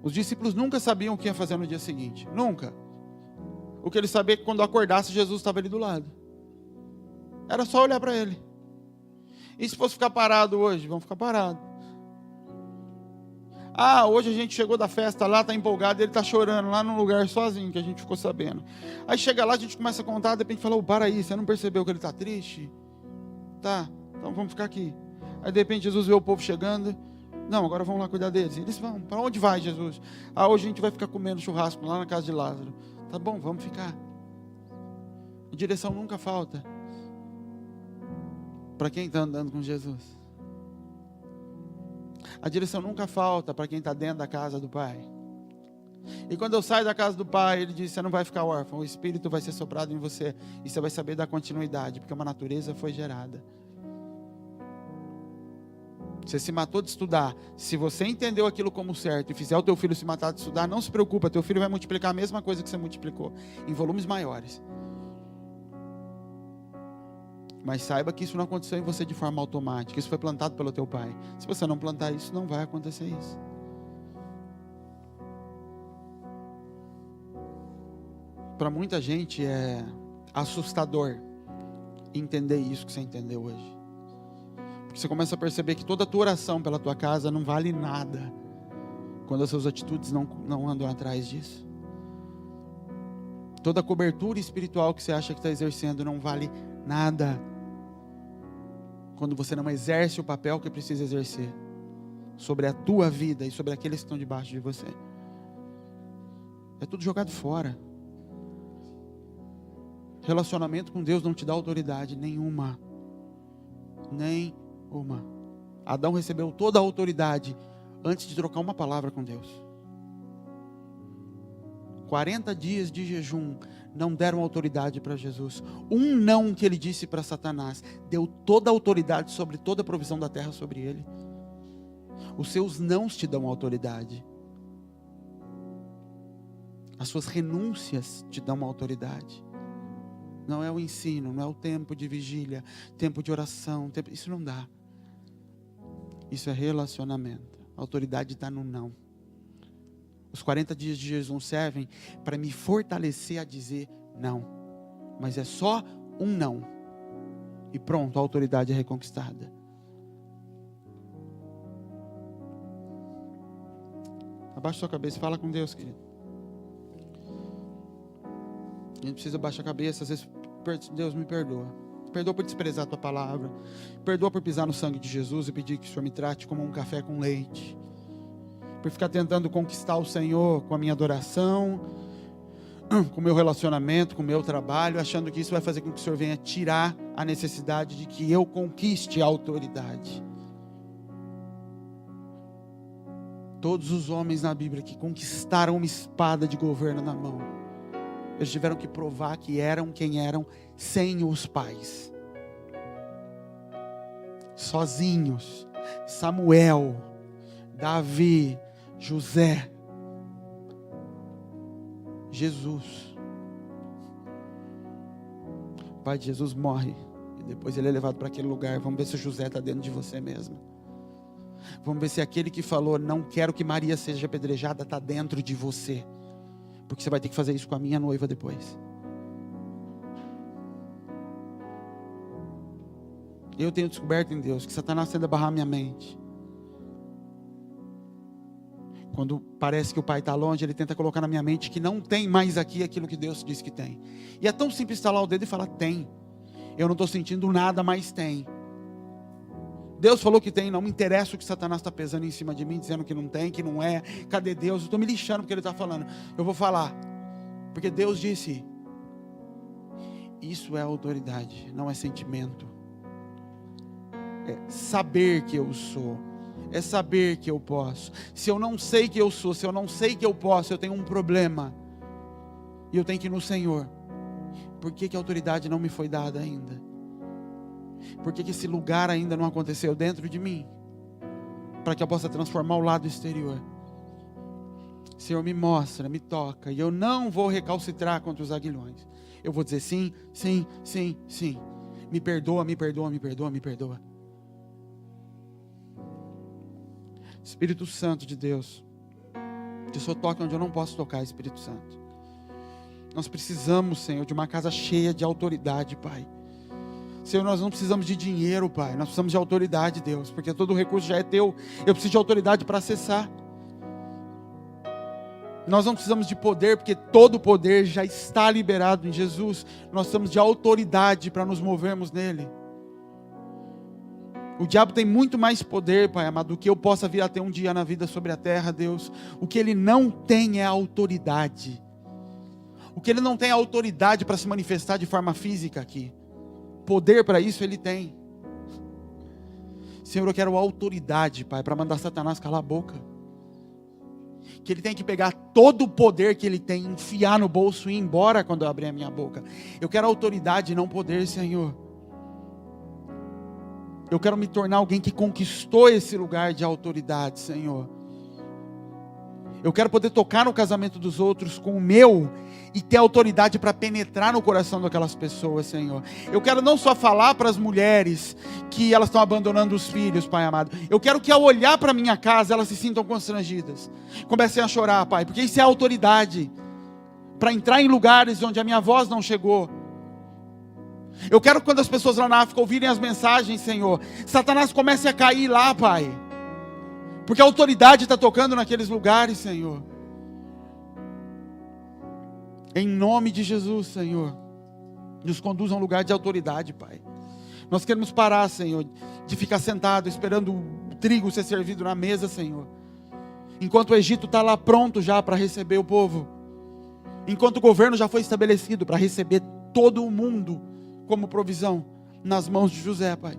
Os discípulos nunca sabiam o que ia fazer no dia seguinte. Nunca. O que eles sabiam é que quando acordasse, Jesus estava ali do lado. Era só olhar para Ele. E se fosse ficar parado hoje? Vamos ficar parados. Hoje a gente chegou da festa lá, está empolgado, ele está chorando lá num lugar sozinho, que a gente ficou sabendo. Aí chega lá, a gente começa a contar, de repente fala, para aí, você não percebeu que ele está triste? Tá, então vamos ficar aqui. Aí de repente Jesus vê o povo chegando. Não, agora vamos lá cuidar deles. Eles vão, para onde vai Jesus? Hoje a gente vai ficar comendo churrasco lá na casa de Lázaro. Tá bom, vamos ficar. A direção nunca falta para quem está andando com Jesus. A direção nunca falta para quem está dentro da casa do Pai. E quando eu saio da casa do Pai, Ele diz, você não vai ficar órfão, o Espírito vai ser soprado em você, e você vai saber dar continuidade, porque uma natureza foi gerada. Você se matou de estudar. Se você entendeu aquilo como certo e fizer o teu filho se matar de estudar, não se preocupa, teu filho vai multiplicar a mesma coisa que você multiplicou, em volumes maiores. Mas saiba que isso não aconteceu em você de forma automática. Isso foi plantado pelo teu pai. Se você não plantar isso, não vai acontecer isso. Para muita gente é assustador entender isso que você entendeu hoje. Porque você começa a perceber que toda a tua oração pela tua casa não vale nada quando as suas atitudes não andam atrás disso. Toda a cobertura espiritual que você acha que está exercendo não vale nada quando você não exerce o papel que precisa exercer sobre a tua vida e sobre aqueles que estão debaixo de você. É tudo jogado fora. Relacionamento com Deus não te dá autoridade nenhuma. Nenhuma. Adão recebeu toda a autoridade antes de trocar uma palavra com Deus. 40 dias de jejum não deram autoridade para Jesus. Um não que ele disse para Satanás deu toda a autoridade sobre toda a provisão da terra sobre ele. Os seus nãos te dão autoridade. As suas renúncias te dão autoridade. não é o ensino, não é o tempo de vigília, tempo de oração, isso não dá. Isso é relacionamento. A autoridade está no não. Os 40 dias de jejum servem para me fortalecer a dizer não. Mas é só um não. E pronto, a autoridade é reconquistada. Abaixa sua cabeça e fala com Deus, querido. A gente precisa baixar a cabeça. Às vezes, Deus me perdoa. Perdoa por desprezar a tua palavra. Perdoa por pisar no sangue de Jesus e pedir que o Senhor me trate como um café com leite. Por ficar tentando conquistar o Senhor com a minha adoração, com o meu relacionamento, com o meu trabalho, achando que isso vai fazer com que o Senhor venha tirar a necessidade de que eu conquiste a autoridade. Todos os homens na Bíblia que conquistaram uma espada de governo na mão, eles tiveram que provar que eram quem eram sem os pais. Sozinhos. Samuel, Davi, José, Jesus. O pai de Jesus morre e depois ele é levado para aquele lugar. Vamos ver se o José está dentro de você mesmo. Vamos ver se aquele que falou, não quero que Maria seja apedrejada, está dentro de você. Porque você vai ter que fazer isso com a minha noiva depois. Eu tenho descoberto em Deus que Satanás tenta barrar minha mente. Quando parece que o pai está longe, ele tenta colocar na minha mente que não tem mais aqui aquilo que Deus disse que tem. E é tão simples estalar o dedo e falar, tem. Eu não estou sentindo nada, mas tem. Deus falou que tem, não me interessa o que Satanás está pesando em cima de mim, dizendo que não tem, que não é. Cadê Deus? Eu estou me lixando porque ele está falando. Eu vou falar, porque Deus disse. Isso é autoridade, não é sentimento. É saber que eu sou. É saber que eu posso. Se eu não sei que eu sou, se eu não sei que eu posso, eu tenho um problema. E eu tenho que ir no Senhor. Por que a autoridade não me foi dada ainda? Por que esse lugar ainda não aconteceu dentro de mim? Para que eu possa transformar o lado exterior. Senhor, me mostra, me toca. E eu não vou recalcitrar contra os aguilhões. Eu vou dizer sim, sim, sim, sim. Me perdoa, me perdoa, me perdoa, me perdoa. Espírito Santo de Deus, que o Senhor toque onde eu não posso tocar, Espírito Santo. Nós precisamos, Senhor, de uma casa cheia de autoridade, Pai. Senhor, nós não precisamos de dinheiro, Pai. Nós precisamos de autoridade, Deus, porque todo o recurso já é teu. Eu preciso de autoridade para acessar. Nós não precisamos de poder, porque todo o poder já está liberado em Jesus. Nós precisamos de autoridade para nos movermos nele. O diabo tem muito mais poder, Pai amado, do que eu possa vir a ter um dia na vida sobre a terra, Deus. O que ele não tem é autoridade. O que ele não tem é autoridade para se manifestar de forma física aqui. Poder para isso ele tem. Senhor, eu quero autoridade, Pai, para mandar Satanás calar a boca. Que ele tem que pegar todo o poder que ele tem, enfiar no bolso e ir embora quando eu abrir a minha boca. Eu quero autoridade e não poder, Senhor. Eu quero me tornar alguém que conquistou esse lugar de autoridade, Senhor. Eu quero poder tocar no casamento dos outros com o meu e ter autoridade para penetrar no coração daquelas pessoas, Senhor. Eu quero não só falar para as mulheres que elas estão abandonando os filhos, Pai amado. Eu quero que ao olhar para a minha casa, elas se sintam constrangidas. Comecem a chorar, Pai, porque isso é autoridade. Para entrar em lugares onde a minha voz não chegou. Eu quero que quando as pessoas lá na África ouvirem as mensagens, Senhor, Satanás comece a cair lá, Pai. Porque a autoridade está tocando naqueles lugares, Senhor. Em nome de Jesus, Senhor, nos conduz a um lugar de autoridade, Pai. Nós queremos parar, Senhor, de ficar sentado esperando o trigo ser servido na mesa, Senhor. Enquanto o Egito está lá pronto já para receber o povo. Enquanto o governo já foi estabelecido para receber todo o mundo como provisão nas mãos de José, Pai.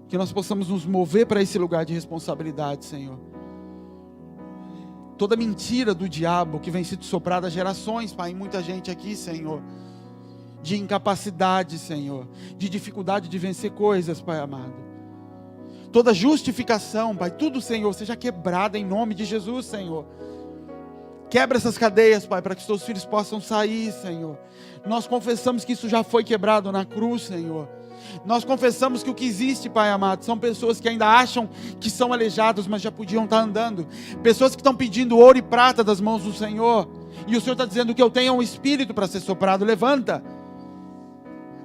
Que nós possamos nos mover para esse lugar de responsabilidade, Senhor. Toda mentira do diabo que vem sido soprada há gerações, Pai, em muita gente aqui, Senhor. De incapacidade, Senhor. De dificuldade de vencer coisas, Pai amado. Toda justificação, Pai, tudo, Senhor, seja quebrada em nome de Jesus, Senhor. Quebra essas cadeias, Pai, para que os teus filhos possam sair, Senhor. Nós confessamos que isso já foi quebrado na cruz, Senhor. Nós confessamos que o que existe, Pai amado, são pessoas que ainda acham que são aleijados, mas já podiam estar andando. Pessoas que estão pedindo ouro e prata das mãos do Senhor. E o Senhor está dizendo que eu tenho um espírito para ser soprado. Levanta.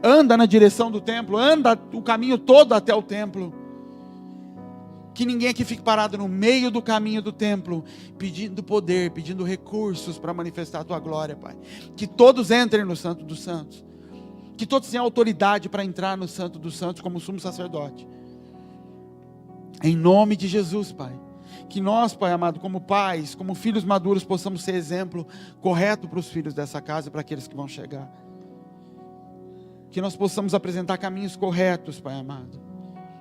Anda na direção do templo. Anda o caminho todo até o templo. Que ninguém aqui fique parado no meio do caminho do templo, pedindo poder, pedindo recursos para manifestar a tua glória, Pai. Que todos entrem no Santo dos Santos. Que todos tenham autoridade para entrar no Santo dos Santos como sumo sacerdote. Em nome de Jesus, Pai. Que nós, Pai amado, como pais, como filhos maduros, possamos ser exemplo correto para os filhos dessa casa e para aqueles que vão chegar. Que nós possamos apresentar caminhos corretos, Pai amado,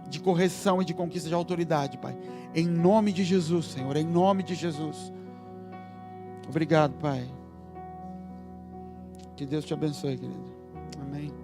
de correção e de conquista de autoridade, Pai. Em nome de Jesus, Senhor, em nome de Jesus. Obrigado, Pai. Que Deus te abençoe, querido. Amém.